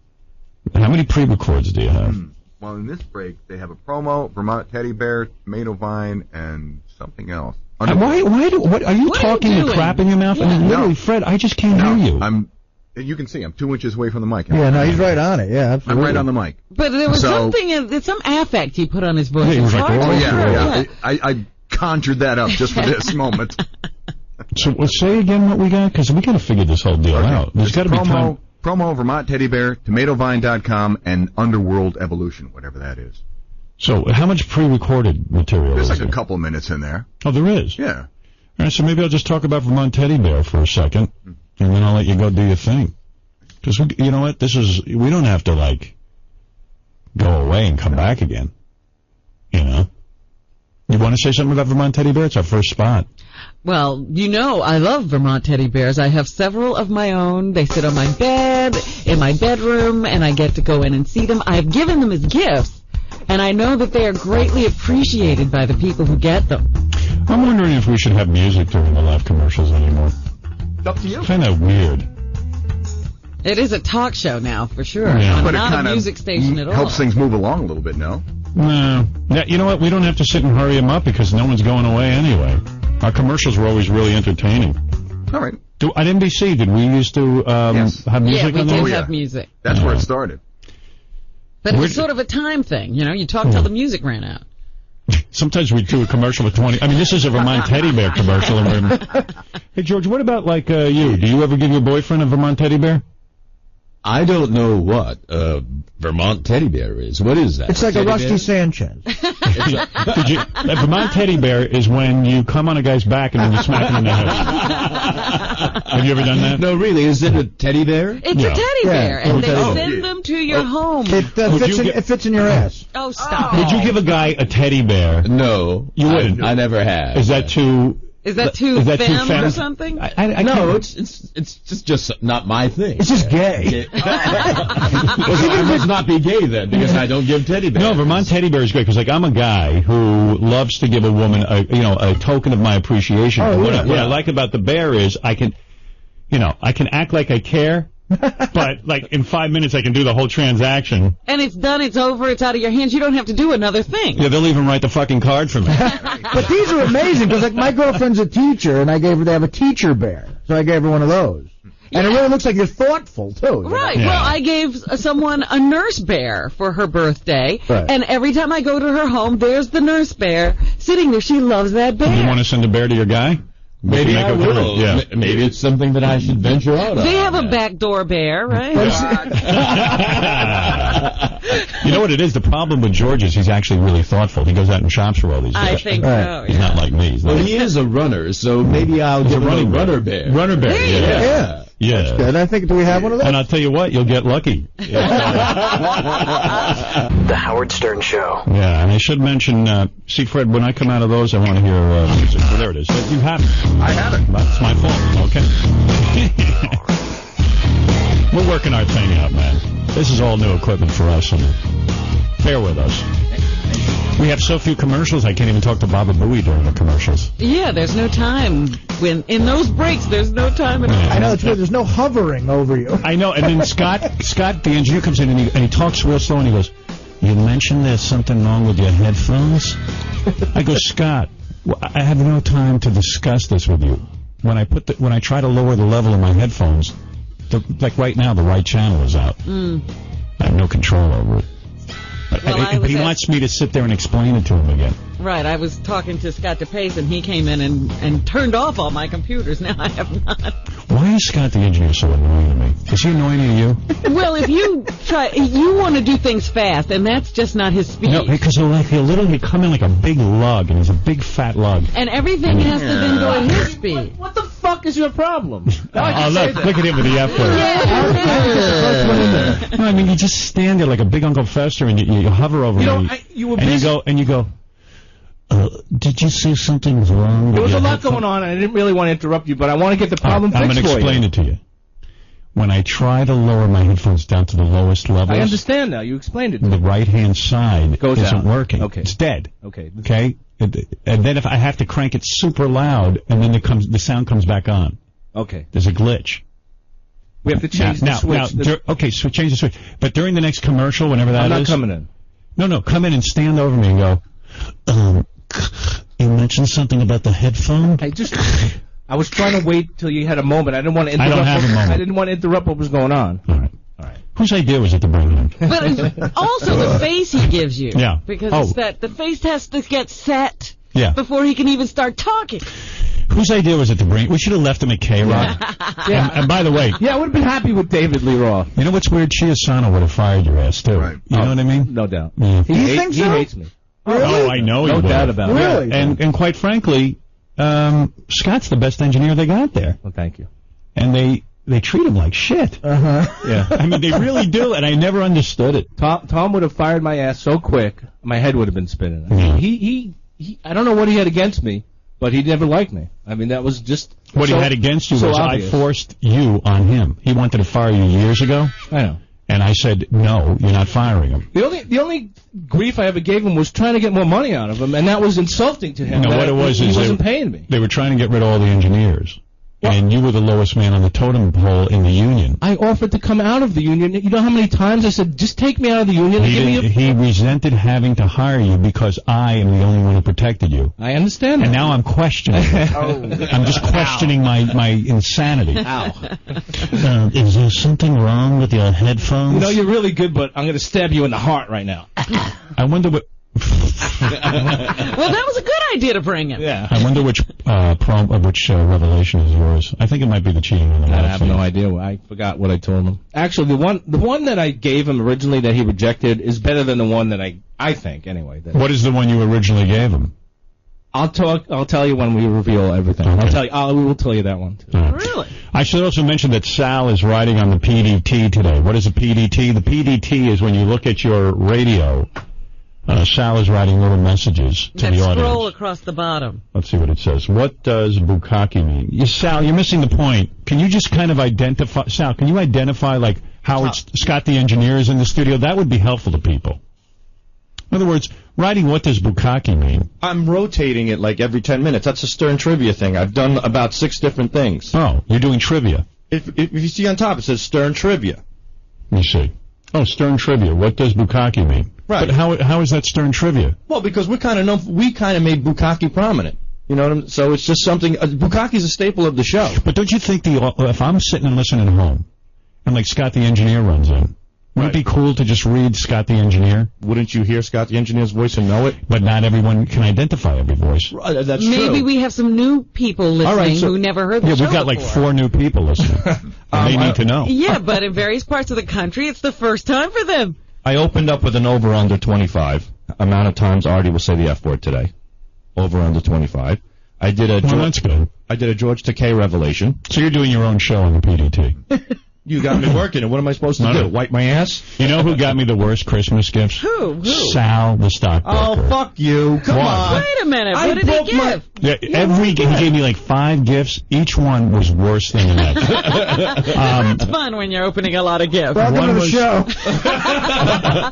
S1: How many pre-records do you have?
S2: Well, in this break, they have a promo, Vermont Teddy Bear, Tomato Vine, and something else.
S1: What are you talking with crap in your mouth?
S2: Yeah.
S1: I mean, literally, Fred, I just can't hear you.
S2: You can see I'm 2 inches away from the mic.
S5: Yeah, no, he's right on it. Yeah, absolutely.
S2: I'm right on the mic.
S3: But there was some affect he put on his voice.
S2: Yeah, he was
S3: It's
S2: like,
S3: hard to
S2: yeah.
S3: hear.
S2: I conjured that up just for this moment.
S1: So say again what we got, because we got to figure this whole deal out. There's got to be time.
S2: Promo, Vermont Teddy Bear, TomatoVine.com, and Underworld Evolution, whatever that is.
S1: So how much pre-recorded material
S2: There's
S1: is
S2: like
S1: there?
S2: a couple of minutes in there.
S1: Oh, there is?
S2: Yeah.
S1: All right, so maybe I'll just talk about Vermont Teddy Bear for a second, and then I'll let you go do your thing. Because you know what? We don't have to like go away and come back again. You know. You want to say something about Vermont Teddy Bear? It's our first spot.
S3: Well, I love Vermont teddy bears. I have several of my own. They sit on my bed, in my bedroom, and I get to go in and see them. I've given them as gifts, and I know that they are greatly appreciated by the people who get them.
S1: I'm wondering if we should have music during the live commercials anymore.
S2: It's up to you.
S1: Kind of weird.
S3: It is a talk show now, for sure.
S1: Yeah.
S2: But it
S3: Not a
S2: kinda
S3: music station at all.
S2: helps things move along a little bit, no?
S1: No. Yeah, you know what? We don't have to sit and hurry them up because no one's going away anyway. Our commercials were always really entertaining.
S2: All right.
S1: At NBC, did we used to have music
S3: we
S1: on
S3: did
S1: there?
S3: have music.
S2: That's where it started.
S3: But it was sort of a time thing, you talk till the music ran out.
S1: Sometimes we do a commercial with 20. I mean, this is a Vermont Teddy Bear commercial. Hey, George, what about like you? Do you ever give your boyfriend a Vermont Teddy Bear?
S4: I don't know what Vermont Teddy Bear is. What is that?
S5: It's like
S4: Teddy
S5: a Rusty
S4: bear?
S5: Sanchez.
S1: A Vermont Teddy Bear is when you come on a guy's back and then you smack him in the head. Have you ever done that?
S4: No, really. Is it a teddy bear?
S3: It's a teddy bear, and they send them to your home.
S5: It fits in your ass.
S3: Oh, stop
S1: Would you give a guy a teddy bear?
S4: No.
S1: You wouldn't?
S4: I never have.
S1: Is that too...
S3: Is that too femme or something?
S4: No, it's just not my thing.
S5: It's just gay.
S4: I must not be gay then because I don't give teddy bears.
S1: No, Vermont Teddy Bear is great because like I'm a guy who loves to give a woman a token of my appreciation.
S5: Oh,
S1: What I like about the bear is I can act like I care. But, like, in 5 minutes, I can do the whole transaction.
S3: And it's done, it's over, it's out of your hands. You don't have to do another thing.
S1: Yeah, they'll even write the fucking card for me.
S5: But these are amazing, because, like, my girlfriend's a teacher, and they have a teacher bear. So I gave her one of those. And it really looks like you're thoughtful, too.
S3: Right. Yeah. Well, I gave someone a nurse bear for her birthday.
S5: Right.
S3: And every time I go to her home, there's the nurse bear sitting there. She loves that bear.
S1: You want to send a bear to your guy?
S4: Maybe I will.
S1: Yeah.
S4: Maybe it's something that I should venture out on.
S3: They have a backdoor bear, right?
S1: You know what it is? The problem with George is he's actually really thoughtful. He goes out and shops for all these
S3: I
S1: bears.
S3: think so.
S1: He's not like me.
S4: Well, he is a runner, so maybe I'll give him a runner bear.
S1: Runner bear, yeah.
S5: That's good. I think, do we have one of those?
S1: And I'll tell you what, you'll get lucky.
S7: The Howard Stern Show.
S1: Yeah, and I should mention, see, Fred, when I come out of those, I want to hear music. Well, there it is. You have it.
S2: I have it.
S1: It's my fault. Okay. We're working our thing out, man. This is all new equipment for us, and bear with us. We have so few commercials, I can't even talk to Baba Booey during the commercials.
S3: Yeah, there's no time. In those breaks, there's no time at all.
S5: I know, it's weird. There's no hovering over you.
S1: I know, and then Scott, the engineer, comes in and he talks real slow, and he goes, "You mentioned there's something wrong with your headphones?" I go, "Scott, I have no time to discuss this with you. When I try to lower the level of my headphones, like right now, the right channel is out. I have no control over it. But he wants me to sit there and explain it to him again."
S3: Right, I was talking to Scott DePace, and he came in and turned off all my computers. Now I have not.
S1: Why is Scott the engineer so annoying to me? Is he annoying to you?
S3: Well, if you want to do things fast, and that's just not his speed.
S1: No, because he'll literally come in like a big lug, and he's a big fat lug.
S3: And everything has to then go at his speed.
S11: What the fuck is your problem?
S1: Look at him with the F word. No, I mean, you just stand there like a big Uncle Fester, and you hover over him,
S11: you go.
S1: Did you say something was wrong?
S11: There was a lot going on, and I didn't really want to interrupt you, but I want to get the problem fixed for you.
S1: I'm going to explain it to you. When I try to lower my headphones down to the lowest levels,
S11: I understand now. You explained it to me.
S1: The right-hand side isn't working.
S11: Okay.
S1: It's dead.
S11: Okay.
S1: And then if I have to crank it super loud, and then the sound comes back on.
S11: Okay.
S1: There's a glitch.
S11: We have to change the switch.
S1: Change the switch. But during the next commercial, whenever that is...
S11: I'm not coming in.
S1: No, come in and stand over me and go, you mentioned something about the headphone?
S11: I was trying to wait till you had a moment. I didn't want to interrupt.
S1: I don't have a moment.
S11: I didn't want to interrupt what was going on.
S1: All right. Whose idea was it to bring him?
S3: But it's also the face he gives you.
S1: Yeah.
S3: Because the face has to get set before he can even start talking.
S1: Whose idea was it to bring? We should have left him at K-Rock.
S11: Yeah.
S1: And by the way...
S11: Yeah, I would have been happy with David Lee Roth.
S1: You know what's weird? Chiasano would have fired your ass, too. Right. You know what I mean?
S11: No doubt.
S1: Yeah.
S11: He hates me.
S5: Really?
S1: Oh, I know he would.
S11: No doubt about it.
S5: Really?
S1: And quite frankly, Scott's the best engineer they got there.
S11: Well, thank you.
S1: And they treat him like shit.
S11: Yeah.
S1: I mean, they really do, and I never understood it.
S11: Tom would have fired my ass so quick, my head would have been spinning. I mean,
S1: Yeah.
S11: he I don't know what he had against me, but he never liked me. I mean, that was just
S1: What
S11: so,
S1: he had against you
S11: so
S1: was
S11: obvious.
S1: I forced you on him. He wanted to fire you years ago.
S11: I know.
S1: And I said, no, you're not firing him.
S11: The only grief I ever gave him was trying to get more money out of him, and that was insulting to him.
S1: No,
S11: that
S1: what it was
S11: he
S1: is
S11: wasn't paying me.
S1: They were trying to get rid of all the engineers. And you were the lowest man on the totem pole in the union.
S11: I offered to come out of the union. You know how many times I said, just take me out of the union and give me a...
S1: He resented having to hire you because I am the only one who protected you.
S11: I understand that.
S1: And now I'm questioning it. I'm just questioning my insanity. Is there something wrong with your headphones?
S11: You know, you're really good, but I'm going to stab you in the heart right now.
S1: I wonder what...
S3: Well, that was a good idea to bring him.
S11: Yeah.
S1: I wonder which revelation is yours. I think it might be the cheating on the
S11: I
S1: wife
S11: have
S1: thing.
S11: no idea. I forgot what I told him. Actually, the one that I gave him originally that he rejected is better than the one that I think anyway.
S1: What is the one you originally gave him?
S11: I'll tell you when we reveal everything.
S1: Okay.
S11: We will tell you that one too.
S3: Really?
S1: I should also mention that Sal is riding on the PDT today. What is a PDT? The PDT is when you look at your radio. Sal is writing little messages to
S3: That
S1: the audience.
S3: scroll across the bottom.
S1: Let's see what it says. What does bukkake mean? Sal, you're missing the point. Can you just kind of identify, Sal, can you identify, like, how Scott the engineer is in the studio? That would be helpful to people. In other words, writing what does bukkake mean?
S11: I'm rotating it like every 10 minutes. That's a Stern Trivia thing. I've done about 6 different things.
S1: Oh, you're doing trivia.
S11: If you see on top, it says Stern Trivia.
S1: Let me see. Oh, Stern Trivia. What does bukkake mean?
S11: Right.
S1: But how is that Stern Trivia?
S11: Well, because we kind of made bukkake prominent. You know what I mean? So it's just something. Bukkake is a staple of the show.
S1: But don't you think if I'm sitting and listening at home, and like Scott the engineer runs in, wouldn't it be cool to just read Scott the engineer?
S11: Wouldn't you hear Scott the engineer's voice and know it?
S1: But not everyone can identify every voice.
S11: Right, that's
S3: Maybe we have some new people listening who never heard the show
S1: we've got like
S3: before.
S1: 4 new people listening. And they need to know.
S3: Yeah, but in various parts of the country, it's the first time for them.
S11: I opened up with an over-under 25. Amount of times Artie will say the F word today. Over-under 25. I did a
S1: that's good.
S11: I did a George Takei revelation.
S1: So you're doing your own show on the PDT.
S11: You got me working, and what am I supposed to do? Wipe my ass?
S1: You know who got me the worst Christmas gifts?
S3: Who?
S1: Sal the stockbroker.
S11: Oh, fuck you. Come on.
S3: Wait a minute. What did he give?
S1: Yeah, he gave me like 5 gifts. Each one was worse than the next.
S3: That's fun when you're opening a lot of gifts.
S5: Welcome to the show.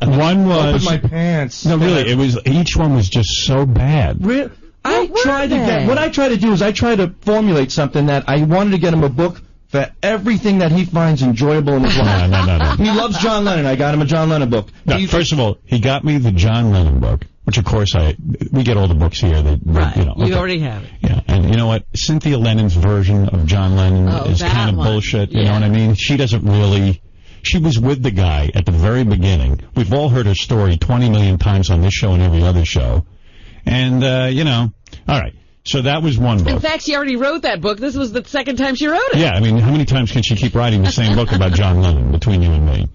S1: One was...
S11: Open my pants.
S1: No, really, each one was just so bad.
S11: What I try to do is I try to formulate something that I wanted to get him a book for everything that he finds enjoyable in his life.
S1: No.
S11: He loves John Lennon. I got him a John Lennon book.
S1: No, first of all, he got me the John Lennon book, which of course we get all the books here.
S3: Right,
S1: you
S3: we already have it.
S1: Yeah, and you know what? Cynthia Lennon's version of John Lennon is kind of bullshit. You know what I mean? She doesn't really... She was with the guy at the very beginning. We've all heard her story 20 million times on this show and every other show. And, all right. So that was one book.
S3: In fact, she already wrote that book. This was the second time she wrote it.
S1: Yeah, I mean, how many times can she keep writing the same book about John Lennon between you and me?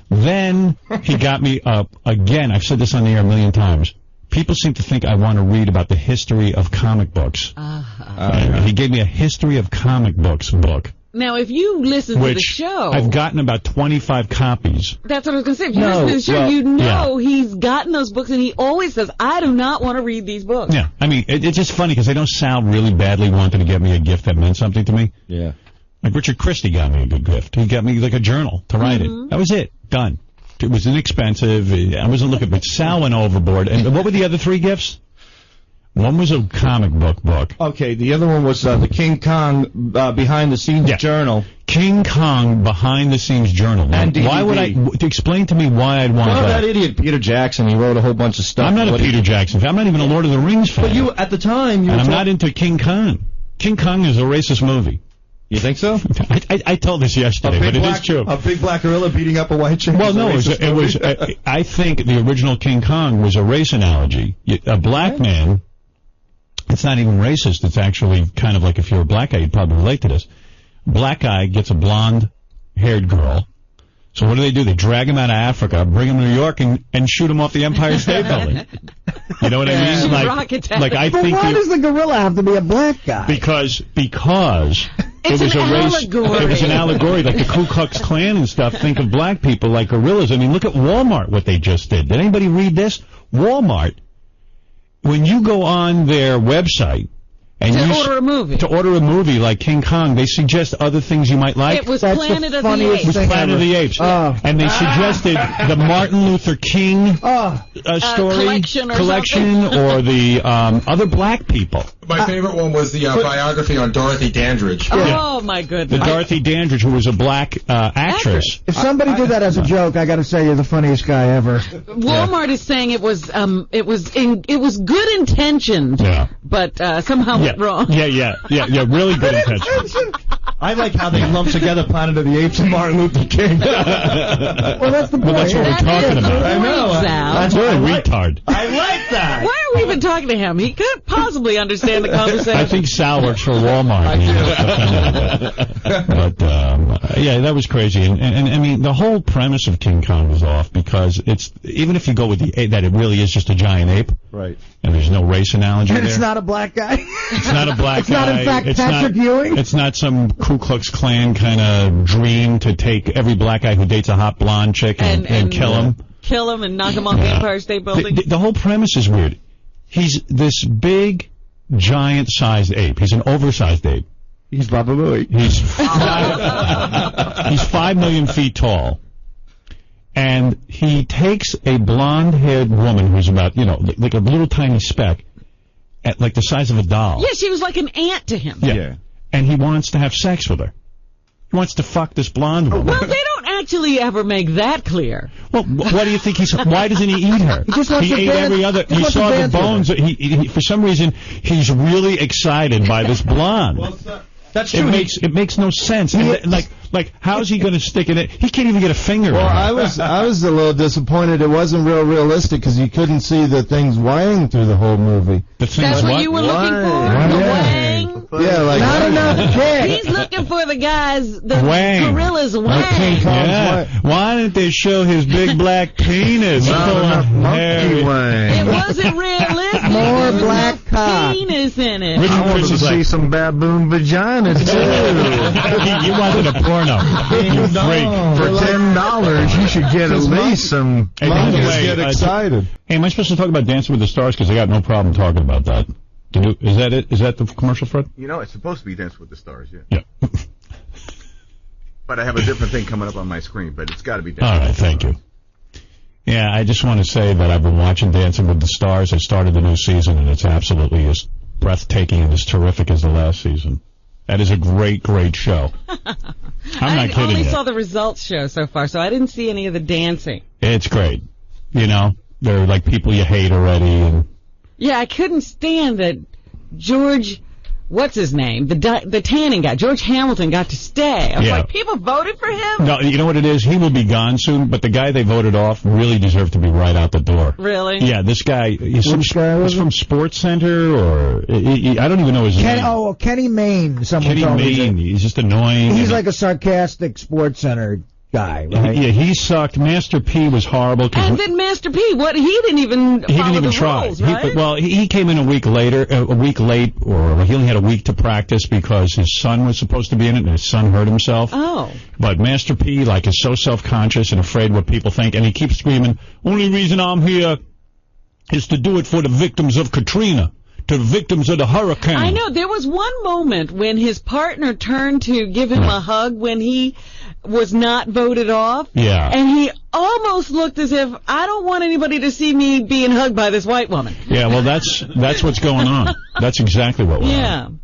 S1: Then he got me again. I've said this on the air a million times. People seem to think I want to read about the history of comic books. He gave me a history of comic books book.
S3: Now, if you listen to the show...
S1: I've gotten about 25 copies.
S3: That's what I was going to say. If you listen to the show, you know he's gotten those books, and he always says, I do not want to read these books.
S1: Yeah, I mean, it's just funny, because I know Sal really badly wanted to get me a gift that meant something to me.
S11: Yeah.
S1: Like Richard Christie got me a good gift. He got me, like, a journal to write it. That was it. Done. It was inexpensive. I wasn't looking, but Sal went overboard. And what were the other 3 gifts? One was a comic book.
S11: Okay, the other one was the King Kong behind-the-scenes journal.
S1: King Kong behind-the-scenes journal. Now,
S11: And DVD.
S1: why would to explain to me why I'd want
S11: that idiot Peter Jackson, he wrote a whole bunch of stuff.
S1: I'm not a Peter Jackson fan. I'm not even a Lord of the Rings fan.
S11: But you, at the time...
S1: And I'm not into King Kong. King Kong is a racist movie.
S11: You think so?
S1: I told this yesterday, but it is true.
S11: A big black gorilla beating up a white chick.
S1: Well, no, it was. I think the original King Kong was a race analogy. A black man... It's not even racist. It's actually kind of like if you're a black guy, you'd probably relate to this. Black guy gets a blonde-haired girl. So what do? They drag him out of Africa, bring him to New York, and shoot him off the Empire State Building. You know what I mean? Like I
S5: but
S1: think.
S5: why does the gorilla have to be a black guy?
S1: Because
S3: It's It's
S1: it was
S3: an
S1: a race.
S3: allegory.
S1: It was an allegory, like the Ku Klux Klan and stuff. Think of black people like gorillas. I mean, look at Walmart, what they just did. Did anybody read this? Walmart, when you go on their website, and
S3: to order a movie.
S1: To order a movie like King Kong, they suggest other things you might like.
S3: It was Planet of the Apes.
S1: It was Planet of the Apes. And they suggested the Martin Luther King story, collection or the other black people.
S6: My favorite one was the biography on Dorothy Dandridge.
S3: Oh, my goodness.
S1: The Dorothy Dandridge, who was a black actress.
S5: If somebody did that as a joke, I got to say you're the funniest guy ever.
S3: Walmart is saying it was good intentions, but somehow went wrong.
S1: Yeah, really good intentions.
S11: I like how they lump together Planet of the Apes and Martin Luther King.
S5: Well, that's the point.
S1: Well, that's what we're talking about.
S11: I know.
S1: That's a retard.
S11: I like that.
S3: Why are we even talking to him? He could possibly understand the conversation.
S1: I think Sal works for Walmart. But yeah, that was crazy. And I mean, the whole premise of King Kong was off because it's even if you go with the ape, that it really is just a giant ape,
S13: right?
S1: And there's no race analogy
S5: And
S1: there.
S5: it's not a black guy.
S1: It's not a black
S5: it's
S1: guy.
S5: It's not, in fact,
S1: it's
S5: Patrick Ewing.
S1: It's not some Ku Klux Klan kind of dream to take every black guy who dates a hot blonde chick and kill him.
S3: Kill him and knock him off the Empire State Building.
S1: The whole premise is weird. He's this big, giant-sized ape. He's an oversized ape.
S11: He's Baba Booey.
S1: He's 5 million feet tall. And he takes a blonde-haired woman who's about, like a little tiny speck, at like the size of a doll.
S3: Yeah, she was like an ant to him.
S1: Yeah. And he wants to have sex with her. He wants to fuck this blonde woman.
S3: Well, they don't actually ever make that clear.
S1: Well, what do you think why doesn't he eat her?
S5: He just wants to
S1: ate
S5: dance.
S1: every other.
S5: He
S1: You
S5: wants
S1: saw
S5: to
S1: the
S5: dance with
S1: bones. He, for some reason, he's really excited by this blonde.
S11: That's true.
S1: It makes no sense. And like how's he going to stick in it? He can't even get a finger.
S14: Well,
S1: in
S14: I was a little disappointed. It wasn't realistic because you couldn't see the things weighing through the whole movie.
S1: The things
S3: That's what you were looking for? The wang?
S14: Yeah, like
S5: not enough dick.
S3: He's looking for the guys, the
S1: Wang.
S3: gorillas wang.
S1: Yeah. Why didn't they show his big black penis?
S14: monkey wang.
S3: It wasn't realistic.
S5: More black cock.
S3: Penis in it.
S1: Richard
S14: I wanted
S1: Chris
S14: to
S1: is
S14: see
S1: like,
S14: some baboon vagina too.
S1: you wanted a porno. You freak.
S14: For $10, you should get at least some.
S1: Hey, by the
S14: monkeys
S1: way,
S14: get excited.
S1: Hey, am I supposed to talk about Dancing with the Stars? Because I got no problem talking about that. Is that it? Is that the commercial, Fred?
S2: It's supposed to be Dance with the Stars, yeah.
S1: Yeah.
S2: But I have a different thing coming up on my screen, but it's got to be Dance
S1: All
S2: with
S1: right,
S2: the
S1: thank
S2: Stars.
S1: you. Yeah, I just want to say that I've been watching Dancing with the Stars. I started the new season, and it's absolutely as breathtaking and as terrific as the last season. That is a great, great show. I'm not kidding
S3: I only
S1: you.
S3: saw the results show so far, so I didn't see any of the dancing.
S1: It's great. They're like people you hate already. And
S3: Yeah, I couldn't stand that George, what's his name? The tanning guy, George Hamilton, got to stay. I was like, people voted for him?
S1: No, you know what it is? He will be gone soon, but the guy they voted off really deserved to be right out the door.
S3: Really?
S1: Yeah, this guy, he's from Sports Center, or I don't even know his name.
S5: Oh, Kenny Mayne. Someone
S1: Kenny
S5: told me.
S1: Mayne. He's just annoying.
S5: He's like a sarcastic Sports Center guy, right?
S1: Yeah, he sucked. Master P was horrible.
S3: And then Master P, he didn't even follow the
S1: try.
S3: rules, right?
S1: He came in a week late, or he only had a week to practice because his son was supposed to be in it, and his son hurt himself.
S3: Oh.
S1: But Master P, is so self-conscious and afraid what people think, and he keeps screaming, "Only reason I'm here is to do it for the victims of Katrina, to the victims of the hurricane."
S3: I know. There was one moment when his partner turned to give him a hug when he was not voted off.
S1: Yeah.
S3: And he almost looked as if, I don't want anybody to see me being hugged by this white woman.
S1: Yeah, well, that's what's going on. That's exactly what we're on.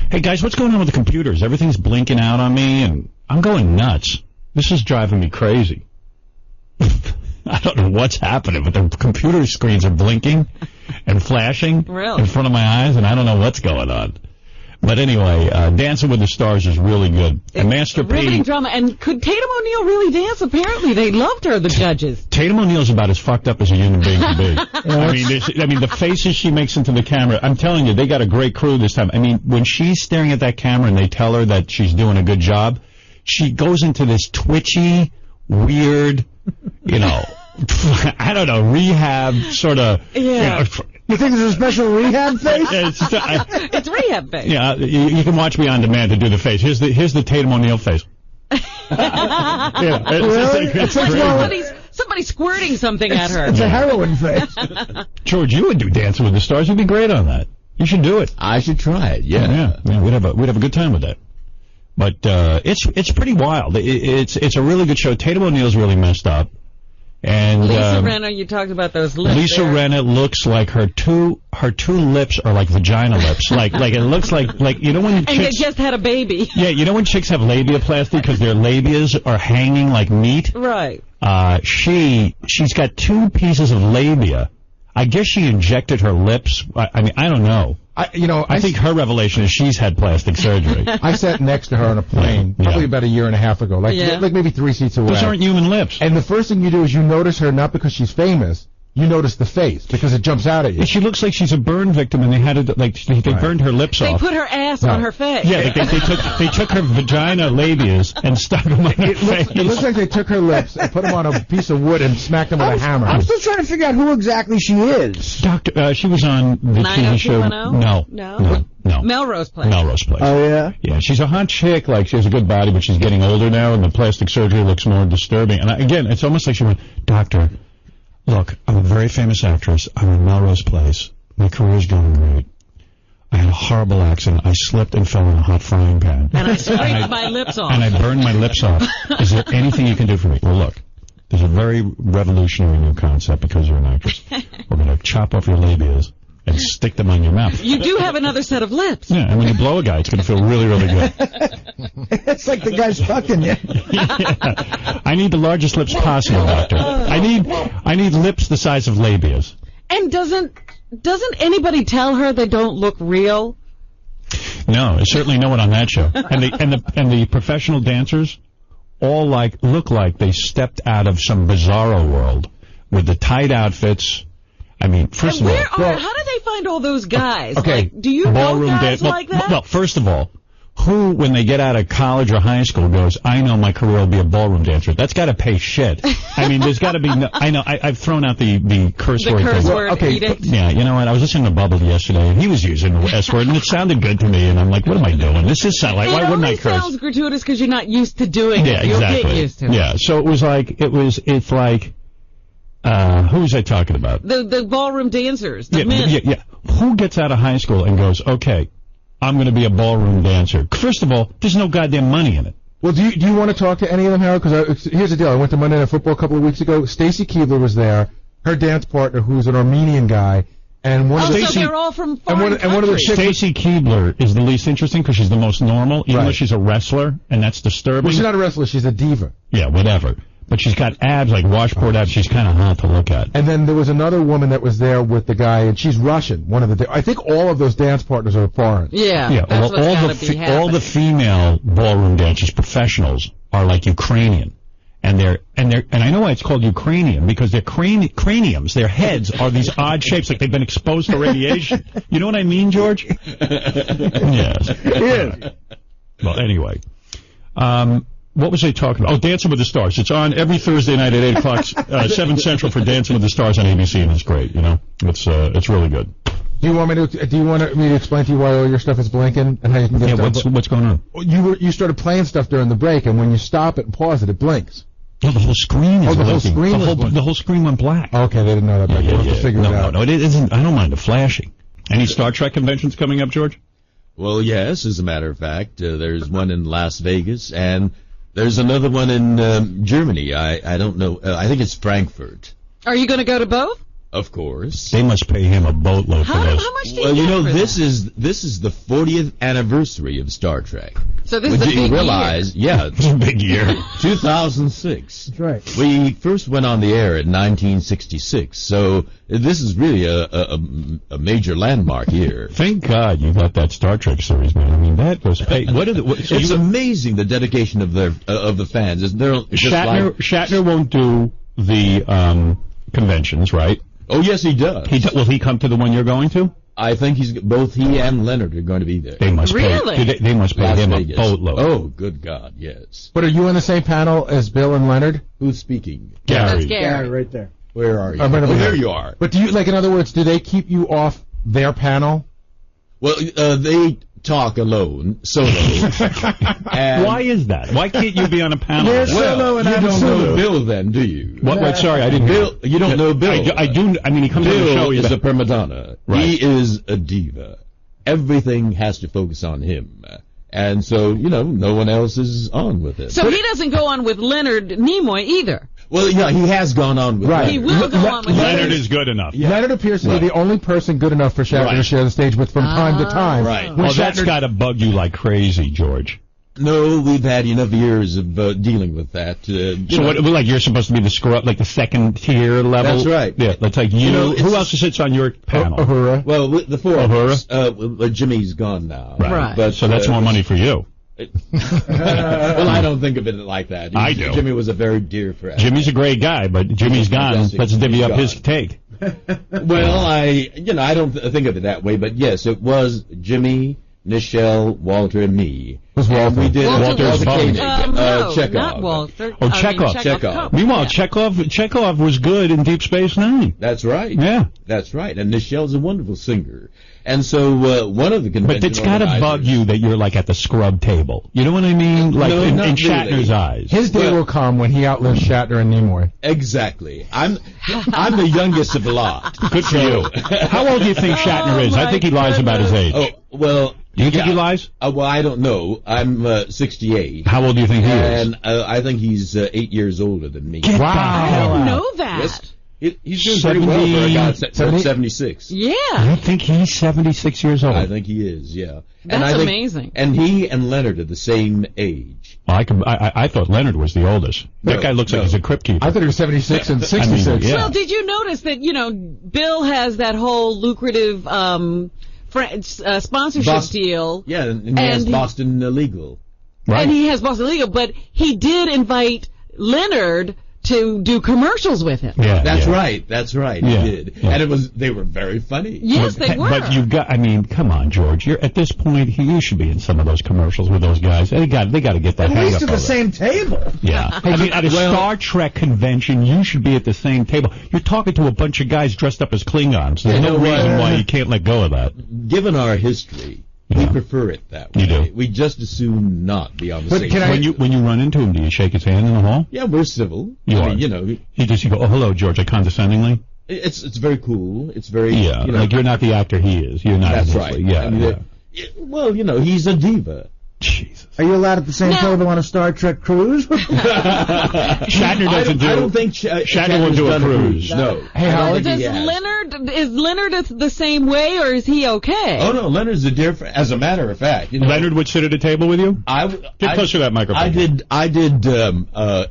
S1: Hey, guys, what's going on with the computers? Everything's blinking out on me, and I'm going nuts. This is driving me crazy. I don't know what's happening, but the computer screens are blinking and flashing in front of my eyes, and I don't know what's going on. But anyway, Dancing with the Stars is really good. And Master P...
S3: Riveting drama. And could Tatum O'Neal really dance? Apparently, they loved her, the judges.
S1: Tatum O'Neal's about as fucked up as a human being can be. I mean, the faces she makes into the camera, I'm telling you, they got a great crew this time. I mean, when she's staring at that camera and they tell her that she's doing a good job, she goes into this twitchy, weird, I don't know, rehab sort of...
S3: Yeah.
S5: You think there's a special rehab face?
S3: It's rehab face.
S1: Yeah, you can watch me on demand to do the face. Here's the Tatum O'Neal face. It's
S3: like somebody's squirting something at her.
S5: It's a heroin face.
S1: George, you would do Dancing with the Stars. You'd be great on that. You should do it.
S4: I should try it. Yeah.
S1: We'd have a good time with that. But it's pretty wild. It's a really good show. Tatum O'Neal's really messed up. And
S3: Lisa Rinna, you talked about those lips.
S1: Lisa Rinna looks like her two lips are like vagina lips. like it looks like you know when
S3: and
S1: chicks,
S3: they just had a baby.
S1: Yeah, you know when chicks have labiaplasty because their labias are hanging like meat.
S3: Right.
S1: She's got 2 pieces of labia. I guess she injected her lips. I mean, I don't know. I think her revelation is she's had plastic surgery.
S9: I sat next to her on a plane probably about a year and a half ago, like maybe 3 seats away.
S1: Those aren't human lips.
S9: And the first thing you do is you notice her not because she's famous. You notice the face because it jumps out at you.
S1: She looks like she's a burn victim, and they had to they burned her lips off.
S3: They put her ass on her face.
S1: Yeah, they took her vagina labias and stuck them on her face.
S9: It looks like they took her lips and put them on a piece of wood and smacked them with a hammer.
S5: I'm still trying to figure out who exactly she is.
S1: She was on the TV show. No.
S3: Melrose Place.
S1: Melrose Place.
S5: Oh yeah.
S1: Yeah, she's a hot chick. Like she has a good body, but she's getting older now, and the plastic surgery looks more disturbing. And again, it's almost like she went, "Doctor, look, I'm a very famous actress. I'm in Melrose Place. My career's going great. I had a horrible accident. I slipped and fell in a hot frying pan.
S3: And I scraped my lips off.
S1: And I burned my lips off. Is there anything you can do for me?" Well, look, there's a very revolutionary new concept because you're an actress. We're going to chop off your labias and stick them on your mouth.
S3: You do have another set of lips.
S1: Yeah, and when you blow a guy, it's going to feel really, really good.
S5: It's like the guy's fucking you.
S1: Yeah. I need the largest lips possible, doctor. I need lips the size of labias.
S3: And doesn't anybody tell her they don't look real?
S1: No, there's certainly no one on that show. And the professional dancers all look like they stepped out of some bizarro world with the tight outfits. I mean, first of all,
S3: how do they find all those guys?
S1: Okay,
S3: like, do you know guys like that?
S1: Well, first of all, who, when they get out of college or high school, goes, "I know my career will be a ballroom dancer"? That's got to pay shit. I mean, there's got to be. I know. I've thrown out the curse word.
S3: The curse word. Edict.
S1: Yeah, you know what? I was listening to Bubble yesterday, and he was using the S word, and it sounded good to me. And I'm like, what am I doing? This is sound like. Why wouldn't I curse?
S3: It sounds gratuitous because you're not used to doing it.
S1: Yeah, exactly.
S3: You'll get used to it.
S1: Yeah. So it's like. Who was I talking about?
S3: The ballroom dancers, the men.
S1: Yeah. Who gets out of high school and goes, okay, I'm going to be a ballroom dancer? First of all, there's no goddamn money in it.
S9: Well, do you want to talk to any of them, Harold? Because here's the deal. I went to Monday Night Football a couple of weeks ago. Stacy Keibler was there. Her dance partner, who's an Armenian guy. And one of the,
S3: so they're all from foreign countries.
S1: Stacey Keibler is the least interesting because she's the most normal, even though she's a wrestler, and that's disturbing.
S9: Well, she's not a wrestler. She's a diva.
S1: Yeah, whatever. But she's got abs, like washboard abs. She's kind of hot to look at.
S9: And then there was another woman that was there with the guy, and she's Russian. I think all of those dance partners are foreign.
S3: Yeah.
S1: All the female ballroom dancers, professionals, are like Ukrainian. And I know why it's called Ukrainian, because their craniums, their heads are these odd shapes, like they've been exposed to radiation. You know what I mean, George? Yes.
S5: Yeah.
S1: Well, anyway. What was I talking about? Oh, Dancing with the Stars. It's on every Thursday night at 8 o'clock, 7 Central for Dancing with the Stars on ABC, and it's great, you know? It's really good.
S9: Do you want me to explain to you why all your stuff is blinking and how you can get it?
S1: What's going on?
S9: You started playing stuff during the break, and when you stop it and pause it, it blinks.
S1: No, the whole screen is
S9: blinking.
S1: The whole screen went black.
S9: Okay, they didn't know that. We'll have to figure it out.
S1: No, it isn't. I don't mind the flashing. Any Star Trek conventions coming up, George?
S4: Well, yes, as a matter of fact. There's one in Las Vegas, and there's another one in Germany. I don't know. I think it's Frankfurt.
S3: Are you going to go to both?
S4: Of course.
S1: They must pay him a boatload for this.
S3: How much do you
S4: Well, you
S3: get
S4: know,
S3: for
S4: this is the 40th anniversary of Star Trek.
S3: So this is a big
S4: you realize,
S3: year.
S4: Yeah,
S1: it's a big year.
S4: 2006.
S5: That's right.
S4: We first went on the air in 1966, so this is really a major landmark year.
S1: Thank God you got that Star Trek series, man. I mean, that was paid.
S4: It's amazing the dedication of the fans.
S1: Shatner won't do the conventions, right?
S4: Oh, yes, he does.
S1: Will he come to the one you're going to?
S4: I think both he and Leonard are going to be there.
S1: They must
S3: really?
S1: They must pay him a boatload.
S4: Oh, good God, yes.
S9: But are you on the same panel as Bill and Leonard?
S4: Who's speaking?
S1: Gary.
S3: That's Gary.
S5: Right there.
S4: Where are you?
S9: Oh,
S4: there you are.
S9: But do you, like, in other words, do they keep you off their panel?
S4: Well, they talk alone, solo. And
S1: Why is that? Why can't you be on a panel?
S4: well,
S5: solo and
S4: you
S5: I'm
S4: don't
S5: solo.
S4: know Bill then, do you?
S1: What? Wait, sorry, I didn't.
S4: Bill, you don't know Bill.
S1: I do. I mean, he comes on the show.
S4: Bill
S1: He's
S4: is a prima donna.
S1: Right.
S4: He is a diva. Everything has to focus on him. And so, no one else is on with it.
S3: So he doesn't go on with Leonard Nimoy either.
S4: Well, yeah, he has gone on with
S9: Right.
S3: He will go on with
S1: Leonard is good enough.
S9: Leonard appears to be the only person good enough for Shatner to share the stage with from time to time.
S4: Right.
S9: When
S1: Well, that's
S9: Shatner-
S1: got to bug you like crazy, George.
S4: No, we've had enough years of dealing with that.
S1: So what? Like you're supposed to be the screw-up, like the second tier level.
S4: That's right.
S1: Yeah, that's like you. Who else sits on your panel?
S9: Uhura.
S4: Well, the four of
S1: Uhura?
S4: us. Jimmy's gone now.
S1: Right.
S4: But,
S1: So that's more money for you.
S4: Well, I don't think of it like that.
S1: I do.
S4: Jimmy was a very dear friend.
S1: Jimmy's a great guy, but Jimmy's gone.
S4: Fantastic.
S1: Let's divvy up
S4: He's
S1: his take.
S4: Well, I don't think of it that way, but yes, it was Jimmy, Nichelle, Walter, and me.
S9: Who's Walter?
S4: And we did
S1: Walter's
S4: Koenig,
S3: No,
S4: Chekhov.
S3: not Walter.
S1: Oh,
S3: I mean,
S1: Chekhov.
S4: Chekhov.
S1: Meanwhile, Chekhov was good in Deep Space Nine.
S4: That's right.
S1: Yeah.
S4: That's right. And Nichelle's a wonderful singer. And so one of the convention
S1: But it's got to bug you that you're like at the scrub table. You know what I mean? Like
S4: No,
S1: in
S4: not
S1: Shatner's
S4: really.
S1: eyes.
S9: His day will come when he outlives Shatner and Nimoy.
S4: Exactly. I'm the youngest of the lot.
S1: Good for you. How old do you think Shatner is? I think he lies about his age.
S4: Oh, well.
S1: Do you think he lies?
S4: Well, I don't know. I'm 68.
S1: How old do you think he is?
S4: And I think he's 8 years older than me.
S1: Get
S9: Wow.
S3: I didn't know that.
S4: Yes. He's doing pretty well for a guy that's
S9: 70?
S4: 76.
S3: Yeah.
S1: I think he's 76 years old.
S4: I think he is, yeah.
S3: That's
S4: I think,
S3: amazing.
S4: And he and Leonard are the same age.
S1: Well, I thought Leonard was the oldest. That
S4: No,
S1: guy looks like
S4: no.
S1: he's a crypt keeper.
S9: I thought he was 76 and 66.
S1: I mean, yeah.
S3: Well, did you notice that, Bill has that whole lucrative sponsorship deal?
S4: Yeah, and he has Boston Legal.
S1: Right.
S3: And he has Boston Legal, but he did invite Leonard to do commercials with him.
S1: Yeah,
S4: That's
S1: yeah.
S4: right. That's right.
S1: Yeah,
S4: He did.
S1: yeah.
S4: And they were very funny.
S3: Yes, they were.
S1: But you got, I mean, come on, George. You're at this point, you should be in some of those commercials with those guys. They got to get the
S5: At
S1: hang
S5: least
S1: up
S5: at the
S1: of it.
S5: same table.
S1: Yeah. I mean, at a Star Trek convention, you should be at the same table. You're talking to a bunch of guys dressed up as Klingons. There's no reason why you can't let go of that.
S4: Given our history, we prefer it that way.
S1: You do.
S4: We just assume not be on the
S9: But
S4: same
S9: can I-
S1: When you run into him, do you shake his hand in the hall?
S4: Yeah, we're civil.
S1: You
S4: I
S1: are.
S4: mean,
S1: You just go, oh, hello, George, condescendingly?
S4: it's very cool. It's very
S1: Yeah, like you're not the actor he is. You're not.
S4: That's
S1: obviously.
S4: right.
S1: Yeah,
S4: I mean,
S1: yeah.
S4: Well, he's a diva.
S1: Jesus.
S5: Are you allowed at the same table on a Star Trek cruise?
S1: Shatner doesn't
S4: I don't think
S1: Shatner won't do a
S4: done
S1: cruise.
S4: No.
S9: Hey,
S4: I don't
S9: Howard,
S4: think
S3: Does
S4: he has.
S3: Leonard the same way, or is he okay?
S4: Oh no, Leonard's a dear friend. As a matter of fact,
S1: Leonard would sit at a table with you? Get closer to that microphone.
S4: I did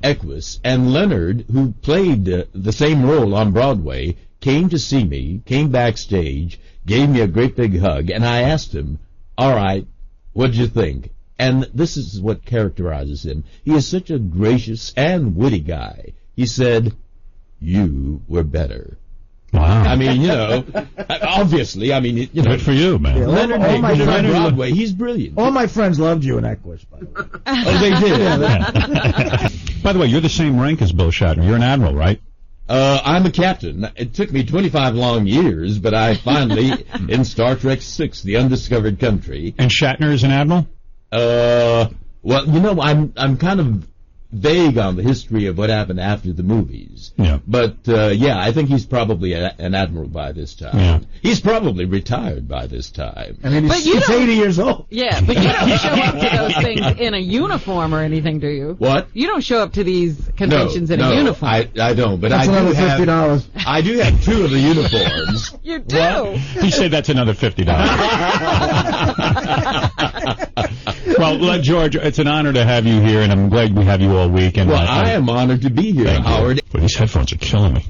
S4: Equus, and Leonard, who played the same role on Broadway, came to see me, came backstage, gave me a great big hug, and I asked him, "All right, what'd you think?" And this is what characterizes him. He is such a gracious and witty guy. He said, "You were better."
S1: Wow.
S4: I mean, obviously, I mean,
S1: Good for you, man.
S5: Yeah,
S4: Leonard
S5: all my
S4: on
S5: friends-
S4: Broadway, he's brilliant.
S5: All my friends loved you in Equus, by the way.
S4: Oh, they did.
S1: By the way, you're the same rank as Bill Shatner. You're an admiral, right?
S4: I'm a captain. It took me 25 long years, but I finally, in Star Trek VI, The Undiscovered Country.
S1: And Shatner is an admiral?
S4: Well, I'm kind of vague on the history of what happened after the movies.
S1: Yeah.
S4: But, I think he's probably an admiral by this time.
S1: Yeah.
S4: He's probably retired by this time.
S5: I mean,
S3: But you
S5: he's
S3: don't-
S5: 80 years old.
S3: Yeah, but you don't show up to those things in a uniform or anything, do you?
S4: What?
S3: You don't show up to these conventions in
S4: no,
S3: a uniform.
S4: I don't, but
S5: That's
S4: I do
S5: another
S4: have
S5: $50.
S4: I do have two of the uniforms.
S3: You do.
S1: He said that's another $50. Well, George, it's an honor to have you here, and I'm glad we have you all week. And
S4: Well, I am honored to be here,
S1: Thank you.
S4: Howard.
S1: But these headphones are killing me.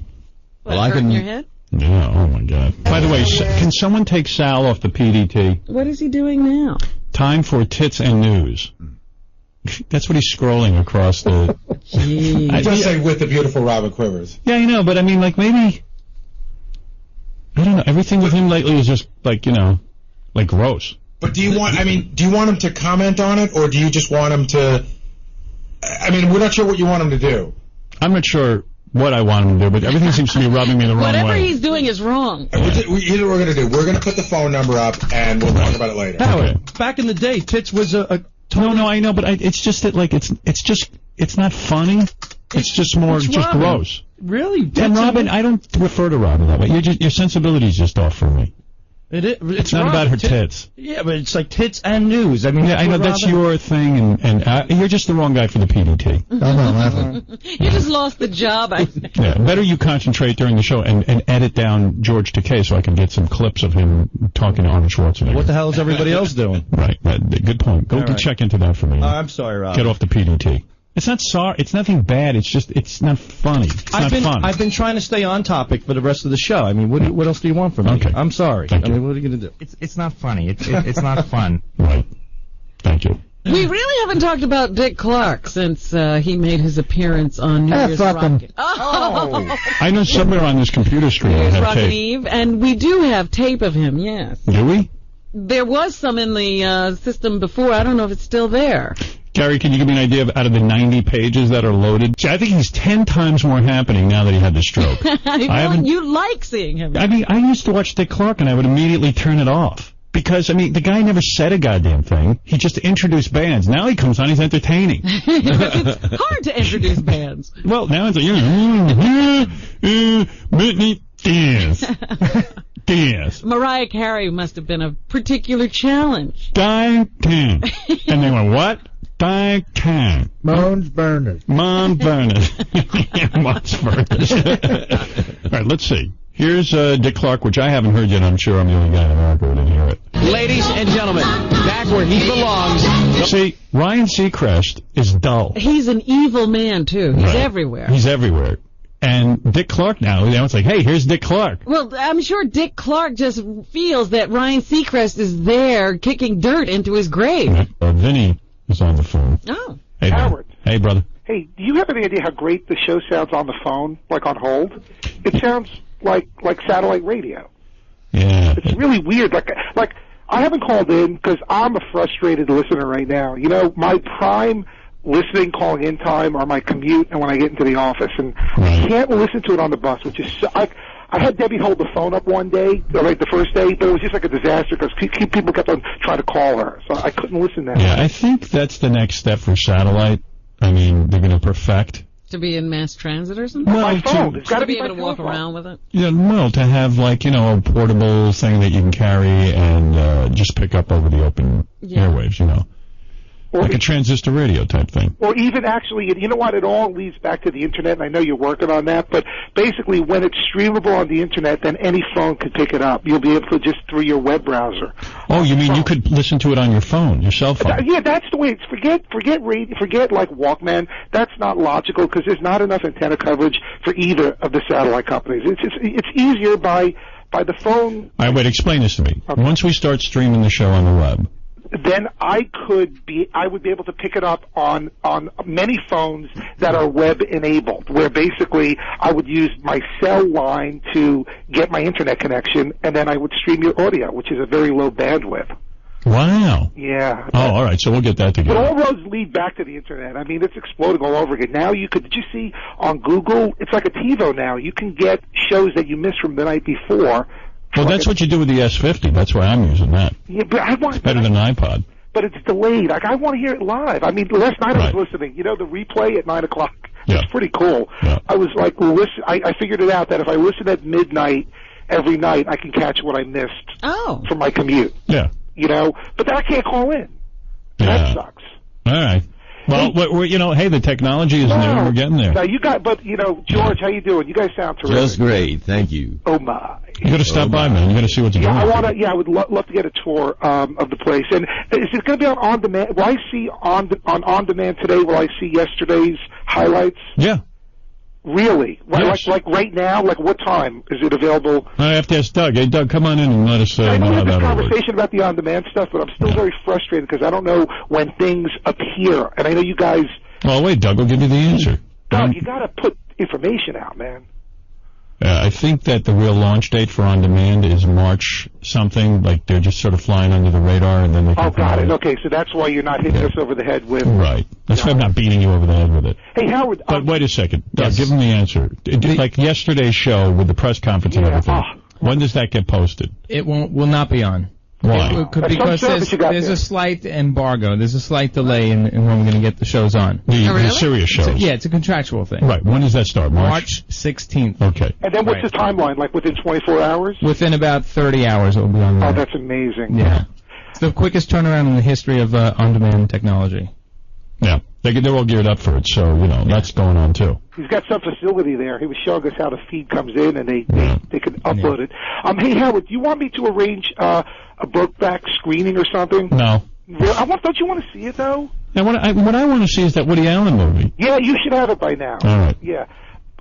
S4: Well, I
S3: hurting
S4: can-
S3: your head?
S1: Yeah, oh my God. By the way, can someone take Sal off the PDT?
S3: What is he doing now?
S1: Time for tits and news. That's what he's scrolling across the...
S6: It does say with the beautiful Robin Quivers.
S1: Yeah, I know, but I mean, like, maybe... I don't know. Everything with him lately is just, like, like gross.
S6: But do you want him to comment on it, or do you just want him to... I mean, we're not sure what you want him to do.
S1: I'm not sure what I want him to do, but everything seems to be rubbing me the wrong
S3: Whatever
S1: way.
S3: he's doing is wrong.
S6: Here's what we're going to do. We're going to put the phone number up, and we'll talk about it later.
S11: Howard, back in the day, Tits was a
S1: No, I know, but it's just that, like, it's not funny. It's just more,
S11: It's
S1: just
S11: Robin.
S1: gross.
S11: Really?
S1: And Robin, I don't refer to Robin that way. Your sensibility is just off for me.
S11: It's
S1: not
S11: Robin.
S1: about her tits.
S11: Yeah, but it's like tits and news. I mean,
S1: Yeah, I know that's
S11: Robin-
S1: your thing, and you're just the wrong guy for the PDT.
S5: I'm not laughing.
S3: You just lost the job, I think.
S1: Yeah, better you concentrate during the show and edit down George Takei so I can get some clips of him talking to Arnold Schwarzenegger.
S11: What the hell is everybody else doing?
S1: Right, good point. Go
S11: All right.
S1: check into that for me.
S11: I'm sorry, Rob.
S1: Get off the PDT. It's not sorry. It's nothing bad. It's just it's not funny. It's not fun.
S11: I've been trying to stay on topic for the rest of the show. I mean, what else do you want from me?
S1: Okay.
S11: I'm sorry.
S1: Thank
S11: I
S1: you.
S11: mean, what are you going to do?
S15: It's not funny. It's not fun.
S1: Right. Thank you.
S3: We really haven't talked about Dick Clark since he made his appearance on New Year's
S5: fuck him.
S3: Rockin'. Oh.
S1: I know somewhere on this computer screen I
S3: New Year's
S1: have
S3: Rockin'
S1: tape.
S3: Eve, and we do have tape of him, yes.
S1: Do we?
S3: There was some in the system before. I don't know if it's still there.
S1: Gary, can you give me an idea of out of the 90 pages that are loaded? I think he's 10 times more happening now that he had the stroke.
S3: You like seeing him.
S1: I mean, I used to watch Dick Clark and I would immediately turn it off. Because, I mean, the guy never said a goddamn thing. He just introduced bands. Now he comes on, he's entertaining.
S3: It's hard to introduce bands.
S1: Well, now it's like, Britney Spears. Spears.
S3: Mariah Carey must have been a particular challenge.
S1: And they went, what?
S5: Mons Burners.
S1: Mons Burners. Mons Burners. All right, let's see. Here's Dick Clark, which I haven't heard yet. I'm sure I'm the only guy in America who didn't hear it.
S16: Ladies and gentlemen, back where he belongs.
S1: See, Ryan Seacrest is dull.
S3: He's an evil man, too. He's everywhere.
S1: He's everywhere. And Dick Clark now it's like, hey, here's Dick Clark.
S3: Well, I'm sure Dick Clark just feels that Ryan Seacrest is there kicking dirt into his grave.
S1: Vinny is on the phone.
S3: Oh.
S1: Hey,
S17: Howard.
S1: Hey, brother.
S17: Hey, do you have any idea how great the show sounds on the phone, like on hold? It sounds like satellite radio.
S1: Yeah.
S17: It's really weird. Like I haven't called in because I'm a frustrated listener right now. You know, my prime listening, calling in time are my commute and when I get into the office, and I can't listen to it on the bus, which is so, I had Debbie hold the phone up one day, like the first day, but it was just like a disaster because people kept on trying to call her, so I couldn't listen that
S1: Yeah,
S17: way.
S1: I think that's the next step for satellite. I mean, they're going to perfect.
S3: To be in mass transit or something?
S1: Well,
S17: My phone. It's got
S3: to
S17: to
S3: be
S17: be
S3: able to
S17: my
S3: walk
S17: telephone.
S3: around with it.
S1: Yeah, well, to have like, a portable thing that you can carry and just pick up over the open airwaves, like a transistor radio type thing.
S17: Or even actually, you know what, it all leads back to the Internet, and I know you're working on that, but basically when it's streamable on the Internet, then any phone can pick it up. You'll be able to just through your web browser.
S1: Oh, you mean you could listen to it on your phone, your cell phone?
S17: Yeah, that's the way it's. Forget like Walkman. That's not logical because there's not enough antenna coverage for either of the satellite companies. It's easier by the phone.
S1: All right, wait, explain this to me.
S17: Okay.
S1: Once we start streaming the show on the web,
S17: Then I would be able to pick it up on many phones that are web enabled, where basically I would use my cell line to get my internet connection, and then I would stream your audio, which is a very low bandwidth.
S1: wow.
S17: Yeah.
S1: Oh, all right, so we'll get that
S17: But
S1: together.
S17: all roads lead back to the internet. I mean, it's exploding all over again. Now did you see on Google, it's like a TiVo now. You can get shows that you missed from the night before.
S1: Well, that's what you do with the S50. That's why I'm using that.
S17: Yeah, but I want
S1: It's better than an iPod.
S17: But it's delayed. Like, I want to hear it live. I mean, last night I was listening. The replay at 9 o'clock.
S1: Yeah.
S17: It's pretty cool.
S1: Yeah.
S17: I was like, I figured it out that if I listen at midnight every night, I can catch what I missed from my commute.
S1: Yeah.
S17: But I can't call in.
S1: Yeah.
S17: That sucks.
S1: All right. Well, hey, the technology is new. We're getting there.
S17: Now George, how you doing? You guys sound terrific.
S4: Just great, thank you.
S17: Oh my.
S1: You got to stop by, man. You got to see what they're doing.
S17: I would love to get a tour of the place. And is it going to be on demand? Will I see on demand today? Will I see yesterday's highlights?
S1: Yeah.
S17: Really?
S1: Yes.
S17: Like right now? Like what time is it available?
S1: I have to ask Doug. Hey, Doug, come on in and let us
S17: I
S1: know
S17: know we
S1: how
S17: had this
S1: that works.
S17: conversation about the on-demand stuff, but I'm still very frustrated because I don't know when things appear. And I know you guys.
S1: Well, wait, Doug will give you the answer.
S17: Doug, you got to put information out, man.
S1: I think that the real launch date for On Demand is March something, like they're just sort of flying under the radar, and then they can
S17: Oh, got it. Okay, so that's why you're not hitting us over the head with...
S1: Right. That's why I'm not beating you over the head with it.
S17: Hey, Howard...
S1: But wait a second. Give them the answer. Like yesterday's show with the press conference and everything. When does that get posted?
S15: It will not be on.
S1: Why?
S15: Because there's a slight embargo. There's a slight delay in when we're going to get the shows on.
S1: The Sirius shows.
S15: It's a contractual thing.
S1: Right. When does that start?
S15: March 16th.
S1: Okay.
S17: And then what's the timeline? Like within 24 hours?
S15: Within about 30 hours, it will be on.
S17: Oh, that's amazing.
S15: Yeah. It's the quickest turnaround in the history of on-demand technology.
S1: Yeah. They're all geared up for it, so, that's going on, too.
S17: He's got some facility there. He was showing us how the feed comes in, and they can upload it. Hey, Howard, do you want me to arrange a Brokeback screening or something?
S1: No.
S17: Don't you want to see it, though?
S1: Now, what I want to see is that Woody Allen movie.
S17: Yeah, you should have it by now.
S1: All right.
S17: Yeah.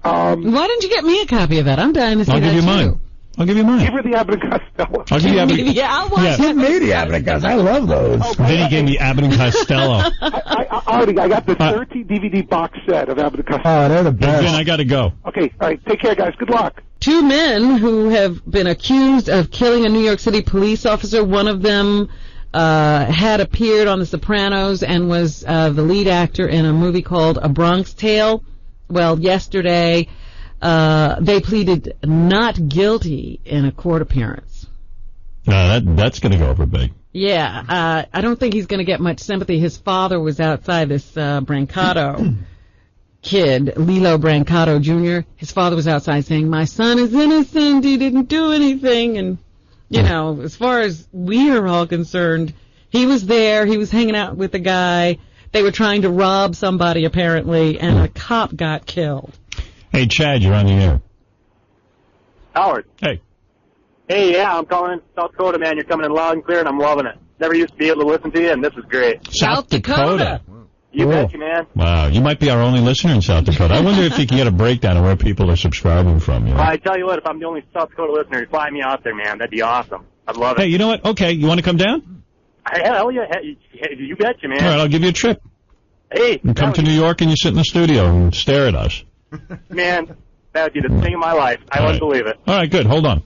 S3: Why didn't you get me a copy of that? I'm dying to see that,
S1: I'll give you mine. I'll give you mine.
S17: Give her the Abbott and Costello.
S1: I'll give you Abbott and
S3: Yeah, I'll watch
S1: Yeah.
S5: Give me the Abbott and Costello. I love those.
S1: Vinny gave me Abbott and Costello.
S17: I got the 13 DVD box set of Abbott and Costello.
S5: Oh, they're the best.
S1: Vin, I got to go.
S17: Okay, all right. Take care, guys. Good luck.
S3: Two men who have been accused of killing a New York City police officer. One of them had appeared on The Sopranos and was the lead actor in a movie called A Bronx Tale. Well, yesterday they pleaded not guilty in a court appearance.
S1: No, that's going to go over big.
S3: Yeah, I don't think he's going to get much sympathy. His father was outside, this Brancato kid, Lilo Brancato Jr. His father was outside saying, "My son is innocent, he didn't do anything." And, as far as we are all concerned, he was there, he was hanging out with the guy. They were trying to rob somebody, apparently, and a cop got killed.
S1: Hey, Chad, you're on the air.
S18: Howard.
S1: Hey.
S18: Hey, yeah, I'm calling in South Dakota, man. You're coming in loud and clear, and I'm loving it. Never used to be able to listen to you, and this is great.
S1: South Dakota.
S18: You betcha, man.
S1: Wow, you might be our only listener in South Dakota. I wonder if you can get a breakdown of where people are subscribing from.
S18: Well, I tell you what, if I'm the only South Dakota listener, fly me out there, man. That'd be awesome. I'd love it.
S1: Hey, you know what? Okay, you want to come down?
S18: Hell yeah, you betcha, man.
S1: All right, I'll give you a trip.
S18: Hey.
S1: You come to New York and you sit in the studio and stare at us.
S18: Man, that would be the thing of my life. I wouldn't believe it.
S1: All right, good. Hold on.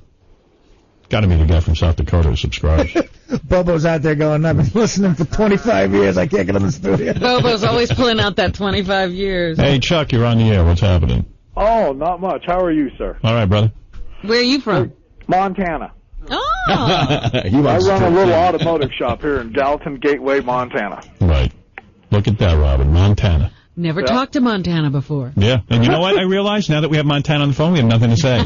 S1: Got to be the guy from South Dakota who subscribes.
S5: Bobo's out there going, "I've been listening for 25 years. I can't get in the studio."
S3: Bobo's always pulling out that 25 years.
S1: Hey, Chuck, you're on the air. What's happening?
S19: Oh, not much. How are you, sir?
S1: All right, brother.
S3: Where are you from?
S19: Montana.
S3: Oh.
S19: I run a little automotive shop here in Gallatin Gateway, Montana.
S1: Right. Look at that, Robin. Montana.
S3: Never talked to Montana before.
S1: Yeah. And you know what I realized? Now that we have Montana on the phone, we have nothing to say.